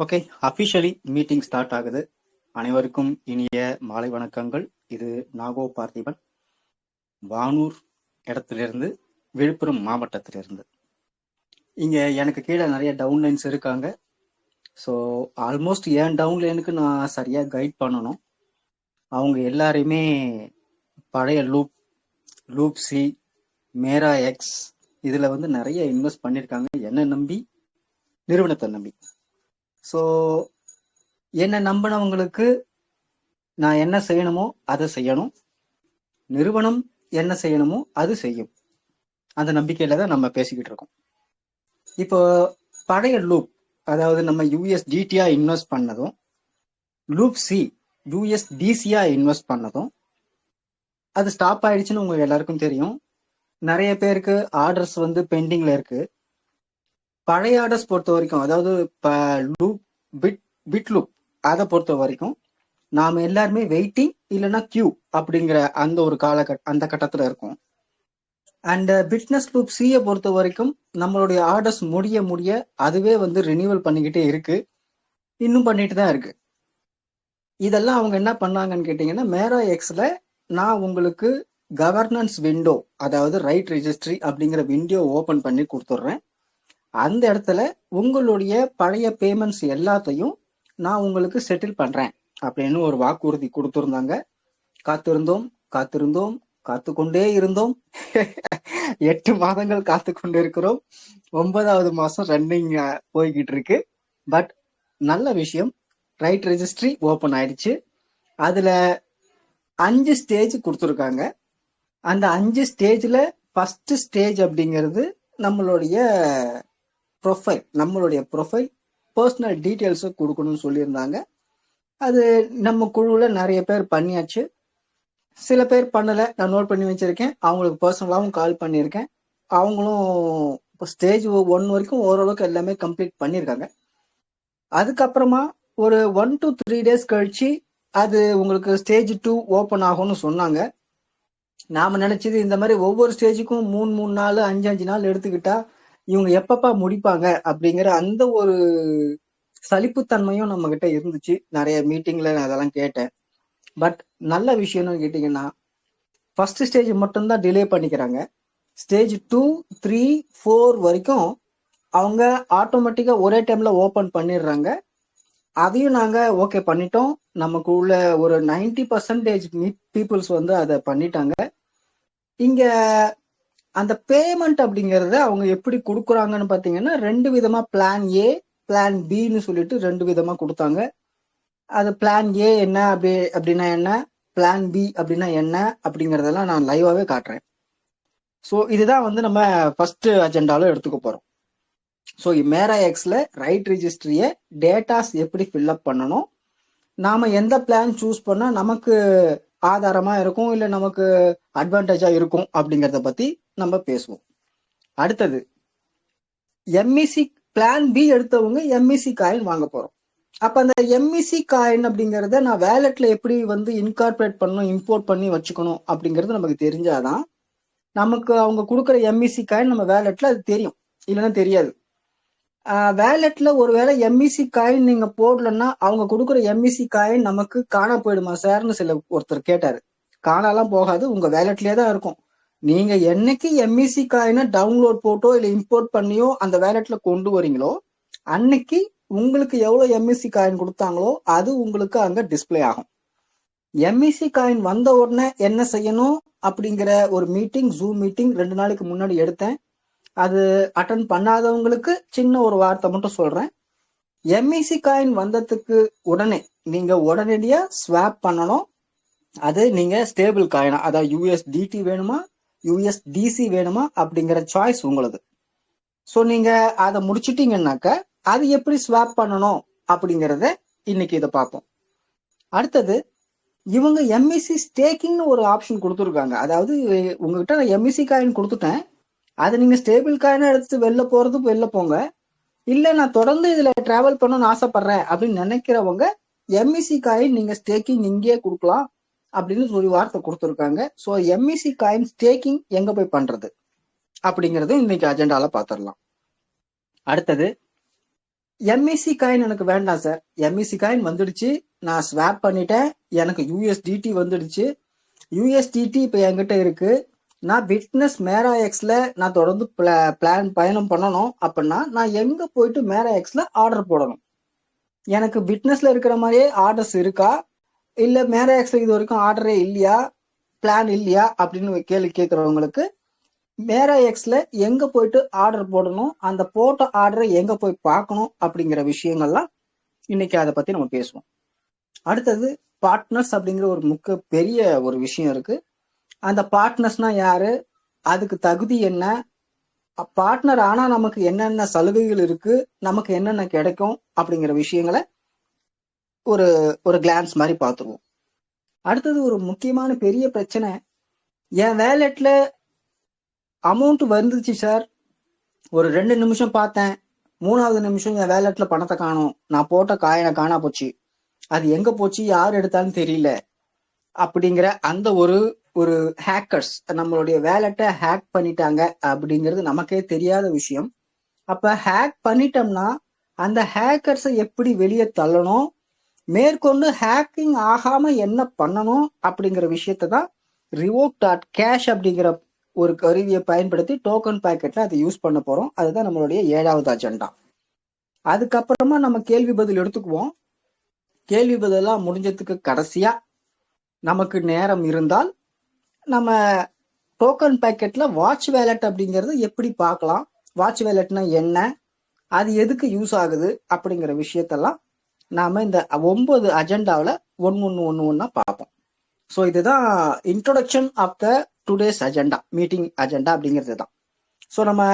Okay, officially meeting start ஆகுது. அனைவருக்கும் இனிய மாலை வணக்கங்கள். இது நாகோ பார்த்திபன், வானூர் இடத்திலிருந்து, விழுப்புரம் மாவட்டத்திலிருந்து. இங்க எனக்கு கீழே நிறைய டவுன்லைன்ஸ் இருக்காங்க. ஸோ ஆல்மோஸ்ட் என் டவுன்லைனுக்கு நான் சரியா கைட் பண்ணணும். அவங்க எல்லாரையுமே பழைய லூப் சி, மேரா எக்ஸ் இதுல வந்து நிறைய இன்வெஸ்ட் பண்ணியிருக்காங்க, என்ன நம்பி, நிறுவனத்தை நம்பி. ஸோ என்னை நம்பினவங்களுக்கு நான் என்ன செய்யணுமோ அதை செய்யணும், நிறுவனம் என்ன செய்யணுமோ அது செய்யும். அந்த நம்பிக்கையில தான் நம்ம பேசிக்கிட்டு இருக்கோம். இப்போ பழைய லூப், அதாவது நம்ம யூஎஸ்டிடியா இன்வெஸ்ட் பண்ணதும், லூப் சி யூஎஸ்டிசியா இன்வெஸ்ட் பண்ணதும் அது ஸ்டாப் ஆயிடுச்சுன்னு உங்களுக்கு எல்லாருக்கும் தெரியும். நிறைய பேருக்கு ஆர்டர்ஸ் வந்து பெண்டிங்ல இருக்கு. பழைய ஆர்டர்ஸ் பொறுத்த வரைக்கும், அதாவது லூப் பிட் லூப் அதை பொறுத்த வரைக்கும் நாம எல்லாருமே வெயிட்டிங் இல்லைன்னா கியூ அப்படிங்கிற அந்த ஒரு அந்த கட்டத்துல இருக்கும். அண்ட் பிட்னஸ் லூப் சியை பொறுத்த வரைக்கும் நம்மளுடைய ஆர்டர்ஸ் முடிய அதுவே வந்து ரினியூவல் பண்ணிக்கிட்டே இருக்கு, இன்னும் பண்ணிட்டு தான் இருக்கு. இதெல்லாம் அவங்க என்ன பண்ணாங்கன்னு கேட்டீங்கன்னா, மேரா எக்ஸ்ல நான் உங்களுக்கு கவர்னன்ஸ் விண்டோ, அதாவது ரைட் ரெஜிஸ்ட்ரி அப்படிங்கிற விண்டோ ஓபன் பண்ணி கொடுத்துட்றேன். அந்த இடத்துல உங்களுடைய பழைய பேமெண்ட்ஸ் எல்லாத்தையும் நான் உங்களுக்கு செட்டில் பண்றேன் அப்படின்னு ஒரு வாக்குறுதி கொடுத்துருந்தாங்க. காத்திருந்தோம், காத்து கொண்டே இருந்தோம். 8 மாதங்கள் காத்து கொண்டு இருக்கிறோம். 9வது மாசம் ரன்னிங் போய்கிட்டு இருக்கு. பட் நல்ல விஷயம், ரைட் ரெஜிஸ்ட்ரி ஓபன் ஆயிடுச்சு. அதுல 5 ஸ்டேஜ் கொடுத்துருக்காங்க. அந்த 5 ஸ்டேஜ்ல ஃபர்ஸ்ட் ஸ்டேஜ் அப்படிங்கிறது நம்மளுடைய ப்ரொஃபைல் பர்சனல் டீட்டெயில்ஸ் கொடுக்கணும்னு சொல்லியிருந்தாங்க. அது நம்ம குழுவுல நிறைய பேர் பண்ணியாச்சு, சில பேர் பண்ணல, நான் நோட் பண்ணி வச்சிருக்கேன். அவங்களுக்கு பர்சனலாகவும் கால் பண்ணியிருக்கேன். அவங்களும் இப்போ ஸ்டேஜ் 1 வரைக்கும் ஓரளவுக்கு எல்லாமே கம்ப்ளீட் பண்ணியிருக்காங்க. அதுக்கப்புறமா ஒரு 1 to 3 days கழிச்சு அது உங்களுக்கு ஸ்டேஜ் 2 ஓப்பன் ஆகும்னு சொன்னாங்க. நாம நினைச்சது இந்த மாதிரி ஒவ்வொரு ஸ்டேஜுக்கும் 3 நாள் 5 நாள் எடுத்துக்கிட்டா இவங்க எப்பப்பா முடிப்பாங்க அப்படிங்கிற அந்த ஒரு சலிப்புத்தன்மையும் நம்ம கிட்ட இருந்துச்சு. நிறைய மீட்டிங்ல நான் அதெல்லாம் கேட்டேன். பட் நல்ல விஷயம்னு கேட்டீங்கன்னா, ஃபர்ஸ்ட் ஸ்டேஜ் மட்டும்தான் டிலே பண்ணிக்கிறாங்க. ஸ்டேஜ் 2, 3, 4 வரைக்கும் அவங்க ஆட்டோமேட்டிக்கா ஒரே டைம்ல ஓபன் பண்ணிடுறாங்க. அதையும் நாங்க ஓகே பண்ணிட்டோம். நமக்கு உள்ள ஒரு 90% பீப்புள்ஸ் வந்து அதை பண்ணிட்டாங்க. இங்க அந்த பேமெண்ட் அப்படிங்கறத அவங்க எப்படி கொடுக்குறாங்கன்னு பாத்தீங்கன்னா, 2 விதமா, பிளான் ஏ, பிளான் பின்னு சொல்லிட்டு 2 விதமா கொடுத்தாங்க. அது பிளான் ஏ என்ன அப்படின்னா என்ன, பிளான் பி அப்படின்னா என்ன அப்படிங்கறதெல்லாம் நான் லைவாவே காட்டுறேன். ஸோ இதுதான் வந்து நம்ம ஃபர்ஸ்ட் அஜெண்டால எடுத்துக்க போறோம். ஸோ மேரா எக்ஸ்ல ரைட் ரெஜிஸ்ட்ரிய டேட்டாஸ் எப்படி ஃபில்அப் பண்ணணும், நாம எந்த பிளான் சூஸ் பண்ணா நமக்கு ஆதாரமா இருக்கும் இல்ல நமக்கு அட்வான்டேஜா இருக்கும் அப்படிங்கறத பத்தி நம்ம பேசுவோம். அடுத்தது எம்இசி பிளான் பி எடுத்தவங்க எம்இசி காயின் வாங்க போறோம். அப்ப அந்த எம்இசி காயின் அப்படிங்கறத நான் வேலெட்ல எப்படி வந்து இன்கார்பரேட் பண்ணணும், இம்போர்ட் பண்ணி வச்சுக்கணும் அப்படிங்கிறது நமக்கு தெரிஞ்சாதான் நமக்கு அவங்க கொடுக்குற எம்இசி காயின் நம்ம வேலெட்ல அது தெரியும், இல்லைன்னா தெரியாது. வேலெட்ல ஒருவேளை எம்இசி காயின் நீங்க போடலன்னா அவங்க கொடுக்குற எம்இசி காயின் நமக்கு காணா போயிடுமா சார்னு ஒருத்தர் கேட்டாரு. காணாலாம் போகாது, உங்க வேலெட்லயே தான் இருக்கும். நீங்க என்னைக்கு எம்இசி காயினை டவுன்லோட் போட்டோ இல்ல இம்போர்ட் பண்ணியோ அந்த வேலெட்ல கொண்டு வரீங்களோ, அன்னைக்கு உங்களுக்கு எவ்வளவு எம்இசி காயின் கொடுத்தாங்களோ அது உங்களுக்கு அங்க டிஸ்பிளே ஆகும். எம்இசி காயின் வந்த உடனே என்ன செய்யணும் அப்படிங்கிற ஒரு ஜூம் மீட்டிங் 2 நாளைக்கு முன்னாடி எடுத்தேன். அது அட்டன் பண்ணாதவங்களுக்கு சின்ன ஒரு வார்த்தை மட்டும் சொல்றேன். எம்இசி காயின் வந்ததுக்கு உடனே நீங்க உடனடியா ஸ்வாப் பண்ணணும். அது நீங்க ஸ்டேபிள் காயினா, அதாவது யூஎஸ்டிடி வேணுமா யூஎஸ்டிசி வேணுமா அப்படிங்கிற சாய்ஸ் உங்களது. ஸோ நீங்க அதை முடிச்சிட்டீங்கன்னாக்க அது எப்படி ஸ்வாப் பண்ணணும் அப்படிங்கிறத இன்னைக்கு இதை பார்ப்போம். அடுத்தது இவங்க எம்இசி ஸ்டேக்கிங்னு ஒரு ஆப்ஷன் கொடுத்துருக்காங்க. அதாவது உங்ககிட்ட நான் எம்இசி காயின் கொடுத்துட்டேன், அதை நீங்க ஸ்டேபிள் காயினா எடுத்து வெளில போங்க, இல்ல நான் தொடர்ந்து இதுல டிராவல் பண்ணணும்னு ஆசைப்படுறேன் அப்படின்னு நினைக்கிறவங்க எம்இசி காயின் நீங்க ஸ்டேக்கிங் இங்கேயே கொடுக்கலாம் அப்படின்னு ஒரு வார்த்தை கொடுத்துருக்காங்க. ஸோ எம்இசி காயின் ஸ்டேக்கிங் எங்க போய் பண்றது அப்படிங்கறது இன்னைக்கு அஜெண்டால பாத்திரலாம். அடுத்தது எம்இசி காயின் எனக்கு வேண்டாம் சார். எம்இசி காயின் வந்துடுச்சு, நான் ஸ்வாப் பண்ணிட்டேன், எனக்கு யூஎஸ்டிடி வந்துடுச்சு. யூஎஸ்டிடி இப்ப என்கிட்ட இருக்கு. நான் பிட்னஸ் மேரா எக்ஸ்ல நான் தொடர்ந்து பிளான் பயணம் பண்ணணும் அப்படின்னா நான் எங்க போயிட்டு மேரா எக்ஸ்ல ஆர்டர் போடணும்? எனக்கு பிட்னஸ்ல இருக்கிற மாதிரியே ஆர்டர்ஸ் இருக்கா, இல்ல மேரா எக்ஸ்ல இது வரைக்கும் ஆர்டரே இல்லையா, பிளான் இல்லையா அப்படின்னு கேள்வி கேட்கறவங்களுக்கு மேரா எக்ஸ்ல எங்க போயிட்டு ஆர்டர் போடணும், அந்த போட்ட ஆர்டரை எங்க போய் பார்க்கணும் அப்படிங்கிற விஷயங்கள்லாம் இன்னைக்கு அதை பத்தி நம்ம பேசுவோம். அடுத்தது பார்ட்னர்ஸ் அப்படிங்கிற ஒரு பெரிய ஒரு விஷயம் இருக்கு. அந்த பார்ட்னர்ஸ்னா யாரு, அதுக்கு தகுதி என்ன, பார்ட்னர் ஆனா நமக்கு என்னென்ன சலுகைகள் இருக்கு, நமக்கு என்னென்ன கிடைக்கும் அப்படிங்கிற விஷயங்களை ஒரு ஒரு கிளான்ஸ் மாதிரி பார்த்துருவோம். அடுத்தது ஒரு முக்கியமான பெரிய பிரச்சனை, என் வேலெட்ல அமௌண்ட் வந்துச்சு சார், ஒரு 2 நிமிஷம் பார்த்தேன், 3வது நிமிஷம் என் வேலெட்ல பணத்தை காணும், நான் போட்ட காயினை காணா போச்சு, அது எங்க போச்சு யார் எடுத்தாலும் தெரியல அப்படிங்கிற அந்த ஒரு ஒரு ஹேக்கர்ஸ் நம்மளுடைய வேலெட்டை ஹேக் பண்ணிட்டாங்க அப்படிங்கிறது நமக்கே தெரியாத விஷயம். அப்ப ஹேக் பண்ணிட்டோம்னா அந்த ஹேக்கர்ஸை எப்படி வெளியே தள்ளணும், மேற்கொண்டு ஹேக்கிங் ஆகாம என்ன பண்ணணும் அப்படிங்கிற விஷயத்தை தான் revoke.cash அப்படிங்கிற ஒரு கருவியை பயன்படுத்தி டோக்கன் பாக்கெட்ல அதை யூஸ் பண்ண போறோம். அதுதான் நம்மளுடைய 7வது அஜெண்டா. அதுக்கப்புறமா நம்ம கேள்வி பதில் எடுத்துக்குவோம். கேள்வி பதிலாம் முடிஞ்சதுக்கு கடைசியா நமக்கு நேரம் இருந்தால் நம்ம டோக்கன் பாக்கெட்ல வாட்ச் வேலட் அப்படிங்கிறது எப்படி பார்க்கலாம், வாட்ச் வேலட்னா என்ன, அது எதுக்கு யூஸ் ஆகுது அப்படிங்கிற விஷயத்தெல்லாம் நாம இந்த 9 அஜெண்டாவில் ஒன்னு பார்ப்போம். ஸோ இதுதான் introduction of the today's agenda, meeting agenda அப்படிங்கிறது தான். ஸோ நம்ம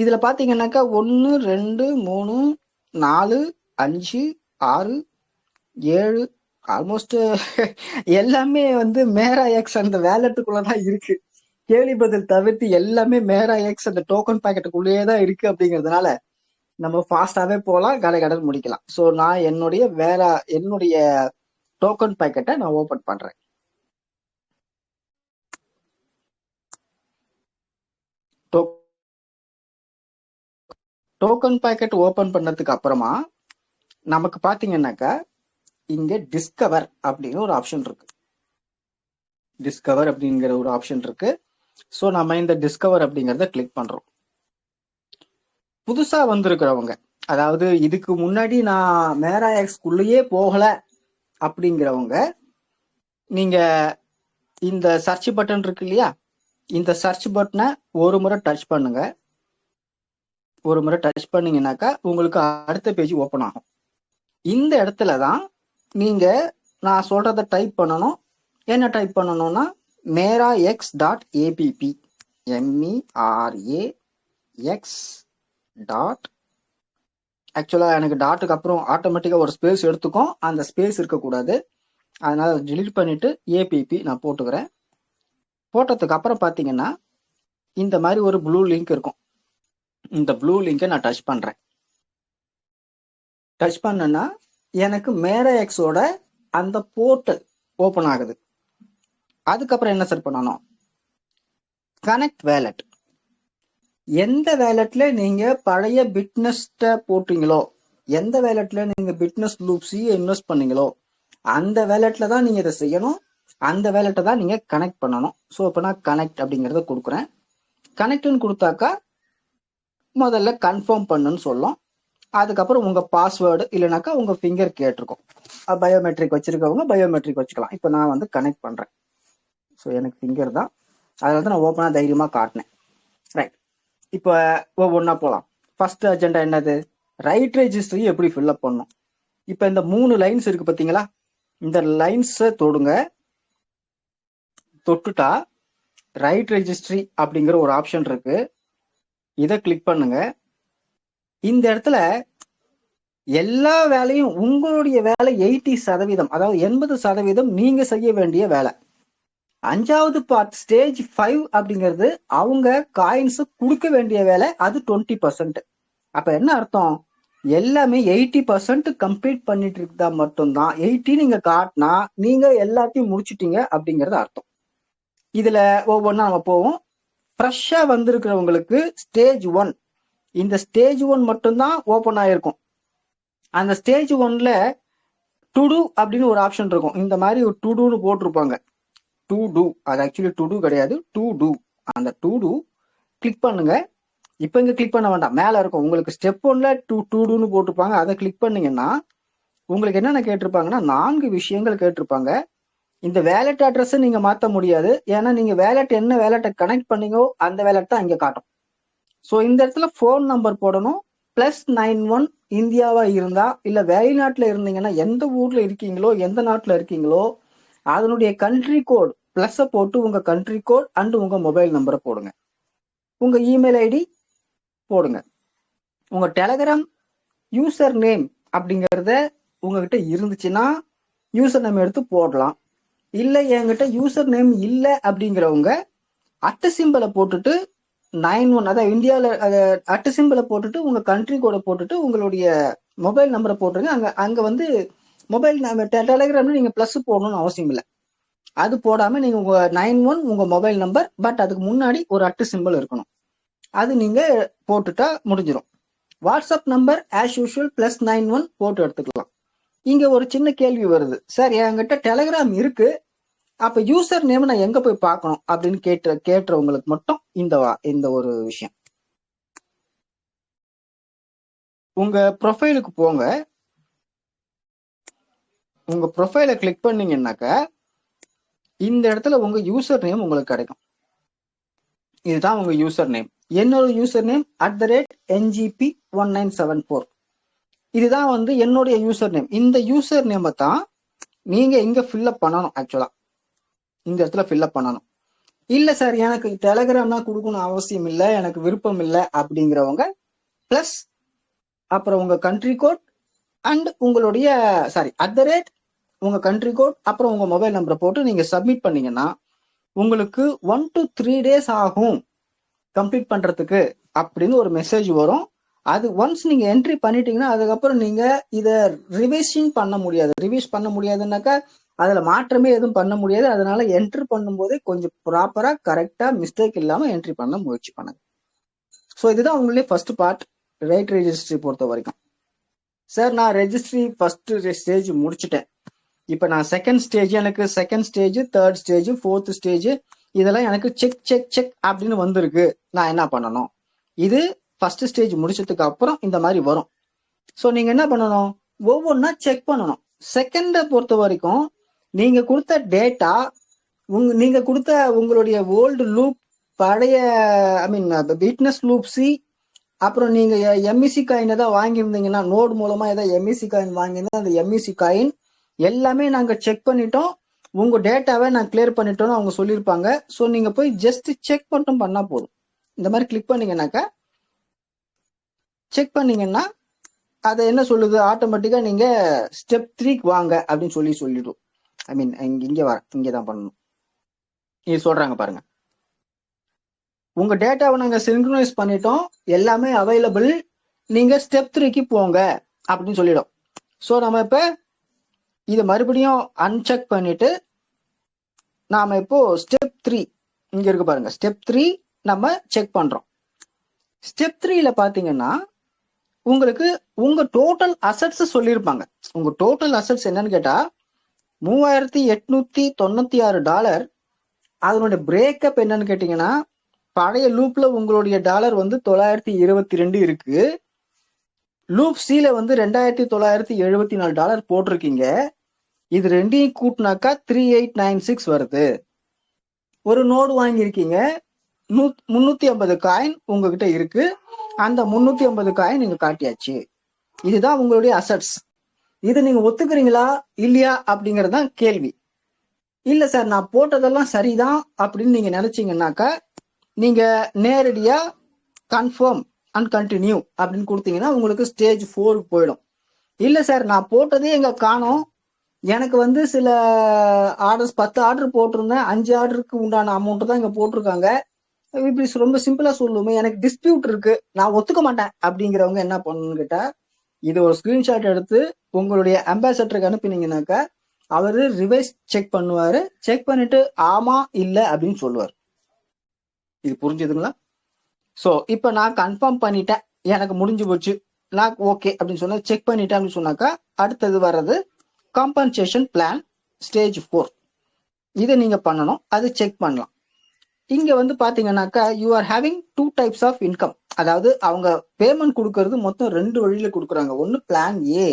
இதுல பாத்தீங்கன்னாக்கா 1 2 3 4 5 6 7 ஆல்மோஸ்ட் எல்லாமே மேரா எக்ஸ் அந்த வேலட்டுக்குள்ளதான் இருக்கு. கேள்வி பதில் தவிர்த்து எல்லாமே மேரா எக்ஸ் அந்த டோக்கன் பாக்கெட்டுக்குள்ளேயே தான் இருக்கு. அப்படிங்கிறதுனால நம்ம ஃபாஸ்டாவே போகலாம், கடன் முடிக்கலாம். ஸோ நான் என்னுடைய டோக்கன் பாக்கெட்டை நான் ஓபன் பண்றேன். டோக்கன் பாக்கெட் ஓபன் பண்ணதுக்கு அப்புறமா நமக்கு பாத்தீங்கன்னாக்கா இங்க டிஸ்கவர் அப்படின்னு ஒரு ஆப்ஷன் இருக்கு. டிஸ்கவர் அப்படிங்கிற ஒரு ஆப்ஷன் இருக்கு. ஸோ நம்ம இந்த டிஸ்கவர் அப்படிங்கிறத கிளிக் பண்றோம். புதுசா வந்திருக்கிறவங்க, அதாவது இதுக்கு முன்னாடி நான் மேரா எக்ஸ்குள்ளேயே போகல அப்படிங்கிறவங்க, நீங்க இந்த சர்ச் பட்டன் இருக்கு இல்லையா, இந்த சர்ச் பட்டனை ஒரு முறை டச் பண்ணுங்க. ஒரு முறை டச் பண்ணீங்கன்னாக்கா உங்களுக்கு அடுத்த பேஜ் ஓப்பன் ஆகும். இந்த இடத்துல தான் நீங்க நான் சொல்றத டைப் பண்ணணும். என்ன டைப் பண்ணணும்னா Merax dot app, MERAX dot, ஆக்சுவலா எனக்கு டாட்டுக்கு அப்புறம் ஆட்டோமேட்டிக்கா ஒரு ஸ்பேஸ் எடுத்துக்கும், அந்த ஸ்பேஸ் இருக்கக்கூடாது, அதனால டிலீட் பண்ணிட்டு ஏபிபி நான் போட்டுக்கிறேன். போட்டதுக்கு அப்புறம் பாத்தீங்கன்னா இந்த மாதிரி ஒரு ப்ளூ லிங்க் இருக்கும். இந்த ப்ளூ லிங்கை நான் டச் பண்றேன். டச் பண்ணனா எனக்கு மேரா எக்ஸோட அந்த போர்ட்டல் ஓபன் ஆகுது. அதுக்கப்புறம் என்ன சார் பண்ணணும், கனெக்ட் வேலட். எந்த வேலட்ல நீங்க பழைய பிட்னஸ் போட்டீங்களோ, எந்த வேலட்ல நீங்க பிட்னஸ் லூப்ஸி இன்வெஸ்ட் பண்ணீங்களோ அந்த வேலட்ல தான் நீங்க இதை செய்யணும். அந்த வேலட்டை தான் நீங்க கனெக்ட் பண்ணணும். ஸோ இப்போ நான் கனெக்ட் அப்படிங்கறத கொடுக்குறேன். கனெக்ட்னு கொடுத்தாக்கா முதல்ல கன்ஃபார்ம் பண்ணுன்னு சொல்லும். அதுக்கப்புறம் உங்க பாஸ்வேர்டு இல்லைனாக்கா உங்க ஃபிங்கர் கேட்டிருக்கும். பயோமெட்ரிக் வச்சிருக்கவங்க பயோமெட்ரிக் வச்சுக்கலாம். இப்போ நான் கனெக்ட் பண்றேன். ஸோ எனக்கு ஃபிங்கர் தான், அதில் நான் ஓப்பனா தைரியமா காட்டினேன். ரைட், இப்போ ஒவ்வொன்றா போகலாம். ஃபர்ஸ்ட் அஜெண்டா என்னது, ரைட் ரெஜிஸ்ட்ரி எப்படி ஃபில்அப் பண்ணணும். இப்போ இந்த 3 லைன்ஸ் இருக்கு பார்த்தீங்களா, இந்த லைன்ஸை தொடுங்க. தொட்டுட்டா ரைட் ரெஜிஸ்ட்ரி அப்படிங்கிற ஒரு ஆப்ஷன் இருக்கு, இதை கிளிக் பண்ணுங்க. இந்த இடத்துல எல்லா வேலையும் உங்களுடைய வேலை 80%, அதாவது 80% நீங்க செய்ய வேண்டிய வேலை. 5வது பார்ட் ஸ்டேஜ் 5 அப்படிங்கிறது அவங்க காயின்ஸ் கொடுக்க வேண்டிய வேலை, அது 20%. அப்ப என்ன அர்த்தம், எல்லாமே 80% கம்ப்ளீட் பண்ணிட்டு இருந்தா மட்டும்தான் 80 நீங்க காட்டினா நீங்க எல்லாத்தையும் முடிச்சிட்டீங்க அப்படிங்கறது அர்த்தம். இதுல ஒவ்வொன்றா நம்ம போவோம். ஃப்ரெஷ்ஷா வந்திருக்கிறவங்களுக்கு ஸ்டேஜ் 1, இந்த ஸ்டேஜ் 1 மட்டும்தான் ஓபன் ஆயிருக்கும். அந்த ஸ்டேஜ் 1ல டு டூ அப்படின்னு ஒரு ஆப்ஷன் இருக்கும். இந்த மாதிரி ஒரு டு டூன்னு போட்டிருப்பாங்க. டு டூ, அது ஆக்சுவலி டு டூ கிடையாது, டு டூ. அந்த டு டூ கிளிக் பண்ணுங்க. இப்ப இங்க கிளிக் பண்ண வேண்டாம், மேல இருக்கும் உங்களுக்கு ஸ்டெப் 1ல டு டூன்னு போட்டிருப்பாங்க. அதை கிளிக் பண்ணீங்கன்னா உங்களுக்கு என்னென்ன கேட்டிருப்பாங்கன்னா 4 விஷயங்கள் கேட்டிருப்பாங்க. இந்த வேலட் அட்ரஸ் நீங்க மாத்த முடியாது. ஏன்னா நீங்க வேலட் என்ன வேலட்டை கனெக்ட் பண்ணீங்கோ அந்த வேலட் தான் இங்க காட்டும். ஸோ இந்த இடத்துல ஃபோன் நம்பர் போடணும். +91 இந்தியாவா இருந்தா, இல்ல வெளிநாட்டுல இருந்தீங்கன்னா, எந்த ஊர்ல இருக்கீங்களோ, எந்த நாட்டுல இருக்கீங்களோ, அதனுடைய கண்ட்ரி கோட் பிளஸ் போட்டு உங்க கண்ட்ரி கோட் அண்ட் உங்க மொபைல் நம்பரை போடுங்க. உங்க இமெயில் ஐடி போடுங்க. உங்க டெலகிராம் யூசர் நேம் அப்படிங்கறத உங்ககிட்ட இருந்துச்சுன்னா யூசர் நேம் எடுத்து போடலாம். இல்ல என்கிட்ட யூசர் நேம் இல்ல அப்படிங்கிறவங்க அட்ட சிம்பிளை போட்டுட்டு 91, அதாவது இந்தியாவில் அட்ட சிம்பிளை போட்டுட்டு உங்க கண்ட்ரி கோடை போட்டுட்டு உங்களுடைய மொபைல் நம்பரை போட்டுருங்க. அங்க வந்து மொபைல் டெலகிராம்ல நீங்க பிளஸ் போடணும்னு அவசியம் இல்லை. அது போடாம நீங்க உங்க 91 உங்க மொபைல் நம்பர், பட் அதுக்கு முன்னாடி ஒரு அட்டு சிம்பிள் இருக்கணும். அது நீங்க போட்டுட்டா முடிஞ்சிடும். வாட்ஸ்அப் நம்பர் ஆஸ் யூஷுவல் +91 போட்டு எடுத்துக்கலாம். இங்க ஒரு சின்ன கேள்வி வருது, சார் என்கிட்ட டெலகிராம் இருக்கு, அப்ப யூசர் நேம் நான் எங்க போய் பார்க்கணும் அப்படின்னு கேட்டுறவங்களுக்கு மட்டும் இந்த ஒரு விஷயம். உங்க ப்ரொஃபைலுக்கு போங்க. உங்க ப்ரொஃபைலை கிளிக் பண்ணீங்கன்னாக்க இந்த இடத்துல உங்க யூசர் நேம் உங்களுக்கு கிடைக்கும். இதுதான் உங்க யூசர் நேம். என்னோட யூசர் நேம் @ngp1974. இதுதான் வந்து என்னுடைய யூசர் நேம். இந்த யூசர் நேமை தான் நீங்க இங்க ஃபில்அப் பண்ணணும். ஆக்சுவலா இந்த இடத்துல ஃபில்அப் பண்ணணும். இல்ல சார் எனக்கு டெலகிராம் தான் கொடுக்கணும் அவசியம் இல்லை, எனக்கு விருப்பம் இல்லை அப்படிங்கிறவங்க பிளஸ் அப்புறம் உங்க கண்ட்ரி கோட் அண்ட் உங்களுடைய உங்க கண்ட்ரி கோட் அப்புறம் உங்க மொபைல் நம்பரை போட்டு நீங்க சப்மிட் பண்ணீங்கன்னா உங்களுக்கு 1 to 3 days ஆகும் கம்ப்ளீட் பண்றதுக்கு அப்படின்னு ஒரு மெசேஜ் வரும். அது ஒன்ஸ் நீங்க என்ட்ரி பண்ணிட்டீங்கன்னா அதுக்கப்புறம் நீங்க இத ரிவைஸ் பண்ண முடியாதுன்னாக்கா அதுல மாற்றமே எதுவும் பண்ண முடியாது. அதனால என்ட்ரி பண்ணும்போது கொஞ்சம் ப்ராப்பரா கரெக்டா மிஸ்டேக் இல்லாம என்ட்ரி பண்ண முயற்சி பண்ணுங்க. ஸோ இதுதான் உங்களுடைய ஃபர்ஸ்ட் பார்ட், ரைட் ரெஜிஸ்ட்ரி பொறுத்த வரைக்கும். சார் நான் ரெஜிஸ்ட்ரி ஃபர்ஸ்ட் ஸ்டேஜ் முடிச்சுட்டேன், இப்ப நான் செகண்ட் ஸ்டேஜ், எனக்கு second stage, third stage, fourth stage இதெல்லாம் எனக்கு செக் அப்படின்னு வந்திருக்கு, நான் என்ன பண்ணணும்? இது ஃபர்ஸ்ட் ஸ்டேஜ் முடிச்சதுக்கு அப்புறம் இந்த மாதிரி வரும். ஸோ நீங்க என்ன பண்ணணும்? ஒவ்வொன்றா செக் பண்ணணும். செகண்டை பொறுத்த வரைக்கும் நீங்க கொடுத்த டேட்டா, நீங்க கொடுத்த உங்களுடைய ஓல்டு லூப், பழைய விட்னஸ் லூப் சி, அப்புறம் நீங்க எம்இசி காயின் ஏதாவது வாங்கியிருந்தீங்கன்னா, நோடு மூலமா ஏதாவது எம்இசி காயின் வாங்கியிருந்தா அந்த எம்இசி காயின் எல்லாமே நாங்க செக் பண்ணிட்டோம், உங்க டேட்டாவை நான் கிளியர் பண்ணிட்டோம்னு அவங்க சொல்லியிருப்பாங்க. ஸோ நீங்க போய் ஜஸ்ட் செக் மட்டும் பண்ணா போதும். இந்த மாதிரி கிளிக் பண்ணீங்கன்னாக்கா செக் பண்ணீங்கன்னா அதை என்ன சொல்லுது, ஆட்டோமேட்டிக்கா நீங்க ஸ்டெப் 3க்கு வாங்க அப்படின்னு சொல்லிடும். இங்கதான் பண்ணணும். இது சொல்றாங்க பாருங்க, உங்க டேட்டாவை நாங்க சிங்க்ரனைஸ் பண்ணிட்டோம், எல்லாமே அவைலபிள், நீங்க ஸ்டெப் 3க்கு போங்க அப்படின்னு சொல்லிடும். ஸோ நம்ம இப்ப இதை மறுபடியும் அன்செக் பண்ணிட்டு நாம இப்போ ஸ்டெப் 3 இங்க இருக்கு பாருங்க, ஸ்டெப் 3 நம்ம செக் பண்றோம். ஸ்டெப் 3ல பாத்தீங்கன்னா உங்களுக்கு உங்க டோட்டல் அசட்ஸ் சொல்லியிருப்பாங்க. உங்க டோட்டல் அசட்ஸ் என்னன்னு கேட்டா $3896. அதனுடைய பிரேக்கப் என்னன்னு கேட்டீங்கன்னா, பழைய லூப்ல உங்களுடைய டாலர் வந்து 922 இருக்கு, லூப் சில வந்து $2974 போட்டிருக்கீங்க. இது ரெண்டையும் கூட்டினாக்கா 3896 வருது. ஒரு நோடு வாங்கியிருக்கீங்க, 350 காயின் உங்ககிட்ட இருக்கு, அந்த 350 காயின் நீங்க காட்டியாச்சு. இதுதான் உங்களுடைய அசட்ஸ். இது நீங்க ஒத்துக்கிறீங்களா இல்லையா அப்படிங்கறதுதான் கேள்வி. இல்ல சார் நான் போட்டதெல்லாம் சரிதான் அப்படின்னு நீங்க நினைச்சீங்கன்னாக்கா நீங்க நேரடியா கன்ஃபார்ம் அண்ட் கண்டினியூ அப்படின்னு கொடுத்தீங்கன்னா உங்களுக்கு ஸ்டேஜ் 4க்கு போயிடும். இல்ல சார் நான் போட்டதே எங்க காணோம், எனக்கு வந்து சில ஆர்டர்ஸ் 10 ஆர்டர் போட்டிருந்தேன், 5 ஆர்டருக்கு உண்டான அமௌண்ட் தான் இங்க போட்டிருக்காங்க, இப்படி ரொம்ப சிம்பிளா சொல்லுமே, எனக்கு டிஸ்பியூட் இருக்கு, நான் ஒத்துக்க மாட்டேன் அப்படிங்கிறவங்க என்ன பண்ணணும்னு கேட்டா, இது ஒரு ஸ்கிரீன்ஷாட் எடுத்து உங்களுடைய அம்பாசடருக்கு அனுப்பினீங்கன்னாக்கா அவரு ரிவைஸ் செக் பண்ணுவாரு, செக் பண்ணிட்டு ஆமா இல்ல அப்படின்னு சொல்லுவார். இது புரிஞ்சுதுங்களா? சோ இப்ப நான் கன்ஃபார்ம் பண்ணிட்டேன், எனக்கு முடிஞ்சு போச்சு, நான் ஓகே அப்படின்னு சொன்னா செக் பண்ணிட்டேன் அப்படின்னு சொன்னாக்கா அடுத்தது வர்றது காம்பன்சேஷன் பிளான் ஸ்டேஜ் 4. இதை நீங்க பண்ணணும், அது செக் பண்ணலாம். இங்க வந்து பாத்தீங்கன்னாக்கா you are having 2 types of income. அதாவது அவங்க பேமெண்ட் கொடுக்கறது மொத்தம் 2 வழியில கொடுக்குறாங்க. ஒன்னு பிளான் ஏ,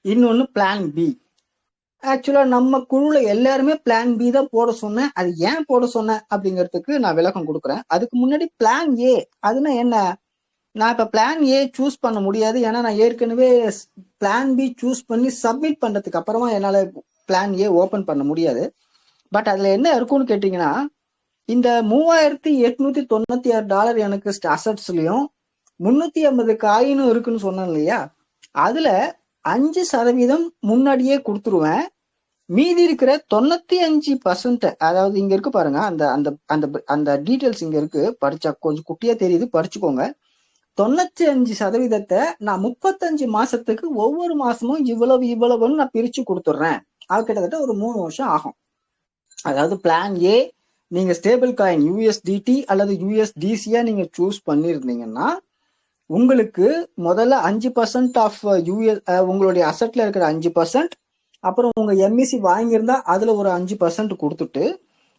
இன்னொன்னு பிளான் பி. ஆக்சுவலா நம்ம குழுல எல்லாருமே பிளான் பி தான் போட சொன்னேன். அது ஏன் போட சொன்னேன் அப்படிங்கிறதுக்கு நான் விளக்கம் கொடுக்குறேன். அதுக்கு முன்னாடி பிளான் ஏ அதுனா என்ன? நான் இப்ப பிளான் ஏ சூஸ் பண்ண முடியாது, ஏன்னா நான் ஏற்கனவே பிளான் பி சூஸ் பண்ணி சப்மிட் பண்றதுக்கு அப்புறமா என்னால பிளான் ஏ ஓபன் பண்ண முடியாது. பட் அதுல என்ன இருக்கும்னு கேட்டீங்கன்னா, இந்த $3896 எனக்கு அசட்ஸ்லயும் 350 காயினும் இருக்குன்னு சொன்னேன் இல்லையா, அதுல 5% முன்னாடியே கொடுத்துருவேன். மீதி இருக்கிற 95%, அதாவது இங்க இருக்கு பாருங்க, அந்த அந்த அந்த அந்த டீட்டெயில்ஸ் இங்க இருக்கு, படிச்சா கொஞ்சம் குட்டியா தெரியுது, படிச்சுக்கோங்க. 95% நான் 35 மாசத்துக்கு ஒவ்வொரு மாசமும் இவ்வளவு இவ்வளவுன்னு நான் பிரிச்சு கொடுத்துட்றேன். அது கிட்டத்தட்ட ஒரு 3 வருஷம் ஆகும். அதாவது பிளான் ஏ நீங்க ஸ்டேபிள் காயின் யூஎஸ்டிடி அல்லது யூஎஸ்டிசியா நீங்க சூஸ் பண்ணிருந்தீங்கன்னா உங்களுக்கு முதல்ல 5% ஆஃப் உங்களுடைய அசட்ல இருக்கிற 5%, அப்புறம் உங்க எம்இசி வாங்கியிருந்தா அதுல ஒரு 5% கொடுத்துட்டு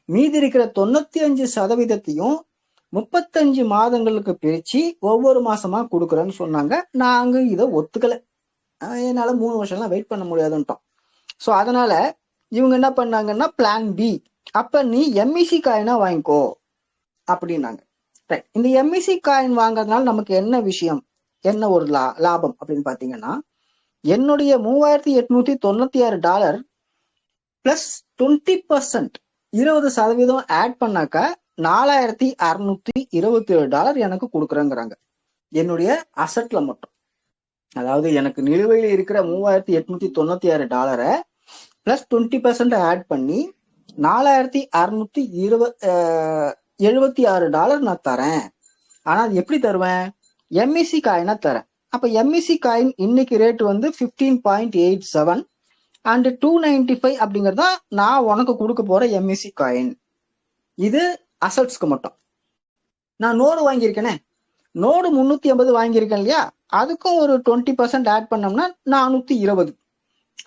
மீதி இருக்கிற 95%த்தையும் 35 மாதங்களுக்கு பிரிச்சு ஒவ்வொரு மாசமா கொடுக்குறேன்னு சொன்னாங்க. நாங்க இதை ஒத்துக்கல, என்னால 3 வருஷம்லாம் வெயிட் பண்ண முடியாதுன்ட்டோம். ஸோ அதனால இவங்க என்ன பண்ணாங்கன்னா பிளான் பி, அப்ப நீ எம்இசி காயினா வாங்கிக்கோ அப்படின்னாங்க. இந்த எம்இசி காயின் வாங்குறதுனால நமக்கு என்ன விஷயம், என்ன ஒரு லாபம் அப்படின்னு பாத்தீங்கன்னா, என்னுடைய $3896 பிளஸ் 20% 20% ஆட் பண்ணாக்கா $4627 எனக்கு கொடுக்குறேங்கிறாங்க என்னுடைய அசட்ல மட்டும். அதாவது எனக்கு நிலுவையில் இருக்கிற $3896 பிளஸ் 20% ஆட் பண்ணி $4676 நான் தரேன். ஆனா அது எப்படி தருவேன்? எம்இசி காயினா தரேன். அப்ப எம்இசி காயின் இன்னைக்கு ரேட் வந்து 15.87 அண்ட் 295 அப்படிங்கறதா நான் உனக்கு கொடுக்க போற எம்இசி காயின். இது அசட்ஸ்க்கு மட்டும். நான் நோடு வாங்கியிருக்கேனே, நோடு 350 வாங்கியிருக்கேன் இல்லையா, அதுக்கும் ஒரு 20% ஆட் பண்ணோம்னா 420.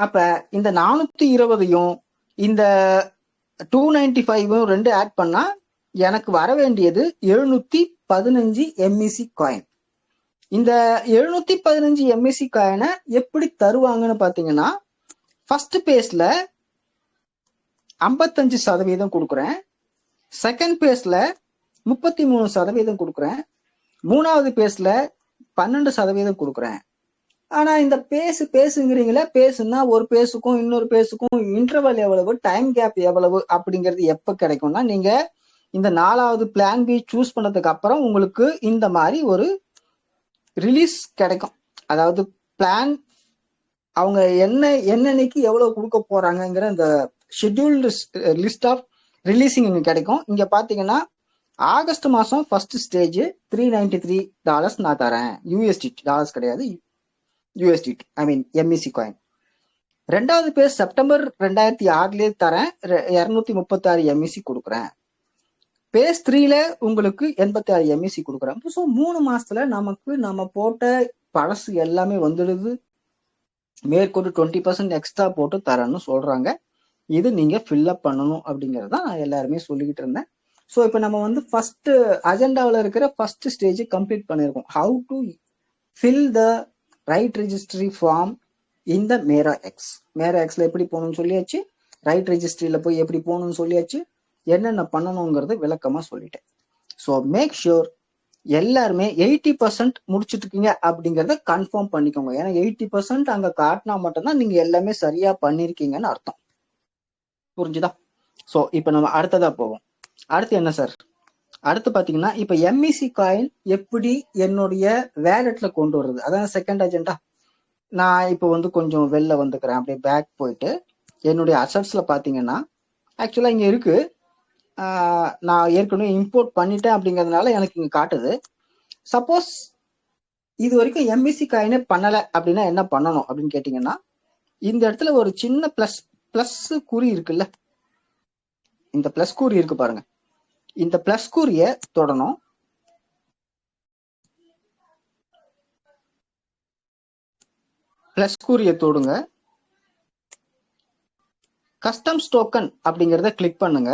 அப்ப இந்த 420யும் இந்த 295 ரெண்டு ஆட் பண்ணா எனக்கு வர வேண்டியது 715 எம்இசி காயின். இந்த 715 எம்இசி காயினை எப்படி தருவாங்கன்னு பாத்தீங்கன்னா, ஃபர்ஸ்ட் பேஸ்ல 55% கொடுக்குறேன், செகண்ட் பேஸ்ல 33% கொடுக்குறேன், மூணாவது பேஸ்ல 12% கொடுக்குறேன். ஆனா இந்த பேசுங்கிறீங்களா, பேசுனா ஒரு பேசுக்கும் இன்னொரு பேசுக்கும் இன்டர்வல் எவ்வளவு, டைம் கேப் எவ்வளவு அப்படிங்கிறது எப்ப கிடைக்கும்னா, நீங்க இந்த 4வது பிளான் பி சூஸ் பண்ணதுக்கு அப்புறம் உங்களுக்கு இந்த மாதிரி ஒரு ரிலீஸ் கிடைக்கும். அதாவது பிளான் அவங்க என்னன்னைக்கு எவ்வளவு கொடுக்க போறாங்கிற இந்த ஷெட்யூல்டு லிஸ்ட் ஆஃப் ரிலீசிங் இங்க கிடைக்கும். இங்க பாத்தீங்கன்னா ஆகஸ்ட் மாசம் ஃபர்ஸ்ட் ஸ்டேஜ் $393 நான் தரேன், யூஎஸ்டி டாலர்ஸ் கிடையாது, யூஎஸ்டிடி, ஐ மீன் எம்இசி காயின். ரெண்டாவது பேர் செப்டம்பர் 2006 தரேன், 236 எம்இசி கொடுக்குறேன். பேஸ் 3ல உங்களுக்கு 86 எம்இசி கொடுக்குறேன். ஸோ 3 மாசத்துல நமக்கு நம்ம போட்ட பழசு எல்லாமே வந்துடுது. மேற்கொண்டு 20% எக்ஸ்ட்ரா போட்டு தரேன்னு சொல்றாங்க. இது நீங்க ஃபில்அப் பண்ணணும் அப்படிங்கறதான் நான் எல்லாருமே சொல்லிக்கிட்டு இருந்தேன். ஸோ இப்போ நம்ம வந்து ஃபர்ஸ்ட் அஜெண்டாவில் இருக்கிற ஃபர்ஸ்ட் ஸ்டேஜ் கம்ப்ளீட் பண்ணிருக்கோம். How to fill the right registry form இந்த மேரா எக்ஸ். மேரா எக்ஸ்ல எப்படி போகணும்னு சொல்லியாச்சு, ரைட் ரெஜிஸ்ட்ரியில போய் எப்படி போகணும்னு சொல்லியாச்சு, என்னென்ன பண்ணணுங்கிறது விளக்கமா சொல்லிட்டேன். ஸோ மேக் ஷூர் எல்லாருமே 80% முடிச்சுட்டு இருக்கீங்க அப்படிங்கறத கன்ஃபார்ம் பண்ணிக்கோங்க. ஏன்னா 80% அங்க காட்டினா மட்டும்தான் நீங்க எல்லாமே சரியா பண்ணிருக்கீங்கன்னு அர்த்தம். புரிஞ்சுதா? ஸோ இப்போ நம்ம அடுத்ததா போவோம். அடுத்து என்ன சார்? அடுத்து பாத்தீங்கன்னா இப்ப எம்இசி காயின் எப்படி என்னுடைய வேலெட்ல கொண்டு வருது, அதான் செகண்ட் அஜெண்டா. நான் இப்போ வந்து கொஞ்சம் வெளில வந்துக்கிறேன், அப்படியே பேக் போயிட்டு என்னுடைய அசட்ஸ்ல பாத்தீங்கன்னா ஆக்சுவலா இங்க இருக்கு, நான் ஏற்கனவே இம்போர்ட் பண்ணிட்டேன் அப்படிங்கிறதுனால எனக்கு இங்க காட்டுது. சப்போஸ் இது வரைக்கும் எம்இசி காயினே பண்ணல அப்படின்னா என்ன பண்ணணும் அப்படின்னு கேட்டீங்கன்னா, இந்த இடத்துல ஒரு சின்ன பிளஸ் குறி இருக்குல்ல, இந்த பிளஸ் குறி இருக்கு பாருங்க, இந்த பிளஸ் குறிய தொடணும். பிளஸ் குறிய தொடுங்க. கஸ்டம்ஸ் டோக்கன் அப்படிங்கிறத கிளிக் பண்ணுங்க.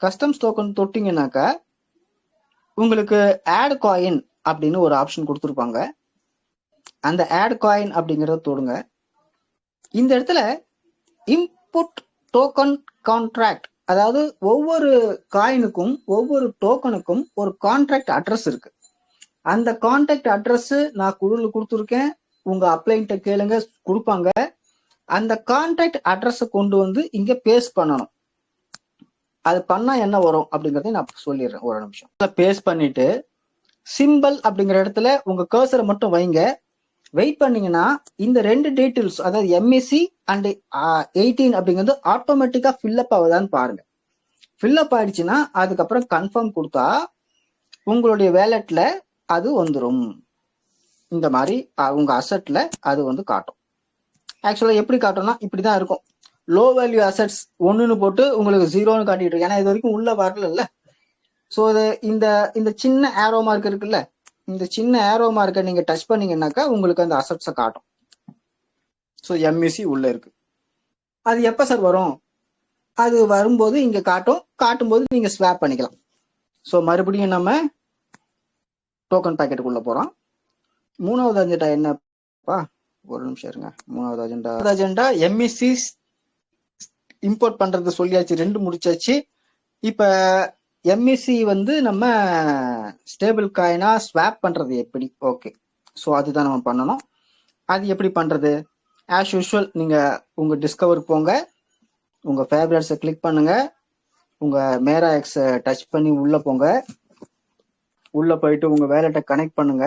கஸ்டம்ஸ் டோக்கன் தொட்டிங்கனாக்கா உங்களுக்கு ஆட் காயின் அப்படின்னு ஒரு ஆப்ஷன் கொடுத்துருப்பாங்க. அந்த ஆட் காயின் அப்படிங்கிறத தொடுங்க. இந்த இடத்துல இன்புட் டோக்கன் கான்ட்ராக்ட், அதாவது ஒவ்வொரு காயினுக்கும் ஒவ்வொரு டோக்கனுக்கும் ஒரு கான்ட்ராக்ட் அட்ரஸ் இருக்கு. அந்த கான்ட்ராக்ட் அட்ரஸ் நான் குழுல கொடுத்துருக்கேன். உங்க அப்ளைன்ட்ட கேளுங்க, கொடுப்பாங்க. அந்த கான்ட்ராக்ட் அட்ரஸை கொண்டு வந்து இங்க பேஸ்ட் பண்ணணும். அது பண்ணா என்ன வரும் அப்படிங்கறத நான் சொல்லிடுறேன். ஒரு நிமிஷம். பேஸ்ட் பண்ணிட்டு சிம்பிள் அப்படிங்கிற இடத்துல உங்க கர்சரை மட்டும் வைங்க. வெயிட் பண்ணீங்கன்னா இந்த ரெண்டு டீட்டெயில்ஸ், அதாவது எம்இசி அண்ட் 18 அப்படிங்கிறது ஆட்டோமேட்டிக்கா ஃபில்அப் ஆகுதான்னு பாருங்க. ஃபில்அப் ஆயிடுச்சுன்னா அதுக்கப்புறம் கன்ஃபார்ம் கொடுத்தா உங்களுடைய வேலட்ல அது வந்துடும். இந்த மாதிரி உங்க அசெட்ல அது வந்து காட்டும். ஆக்சுவலா எப்படி காட்டும்னா இப்படிதான் இருக்கும். லோ வேல்யூ அசெட்ஸ் 1ன்னு போட்டு உங்களுக்கு 0ன்னு காட்டிட்டு இருக்கு. ஏன்னா இது வரைக்கும் உள்ள வரல. ஸோ இந்த இந்த சின்ன ஏரோ மார்க் இருக்குல்ல, இந்த சின்ன ஏரோ மார்க்கை நீங்க டச் பண்ணீங்கன்னாக்கா உங்களுக்கு அந்த அசெட்ஸை காட்டும். ஸோ எம்இசி உள்ள இருக்கு. அது எப்ப சார் வரும்? அது வரும்போது இங்க காட்டும்போது நீங்க ஸ்வாப் பண்ணிக்கலாம். ஸோ மறுபடியும் நம்ம டோக்கன் பாக்கெட்டுக்குள்ள போறோம். மூணாவது அஜெண்டா என்னப்பா? ஒரு நிமிஷம் இருங்க. மூணாவது அஜெண்டா எம்இசி இம்போர்ட் பண்றது சொல்லியாச்சு, 2 முடிச்சாச்சு. இப்ப எம்இசி வந்து நம்ம ஸ்டேபிள் காயினா ஸ்வாப் பண்றது எப்படி? ஓகே, ஸோ அதுதான் நம்ம பண்ணணும். அது எப்படி பண்றது? ஆஸ் யூஷுவல் நீங்க உங்க டிஸ்கவர் போங்க, உங்க ஃபேவரட்ஸை கிளிக் பண்ணுங்க, உங்க மேரா எக்ஸ் டச் பண்ணி உள்ள போங்க. உள்ள போயிட்டு உங்க வேலெட்டை கனெக்ட் பண்ணுங்க.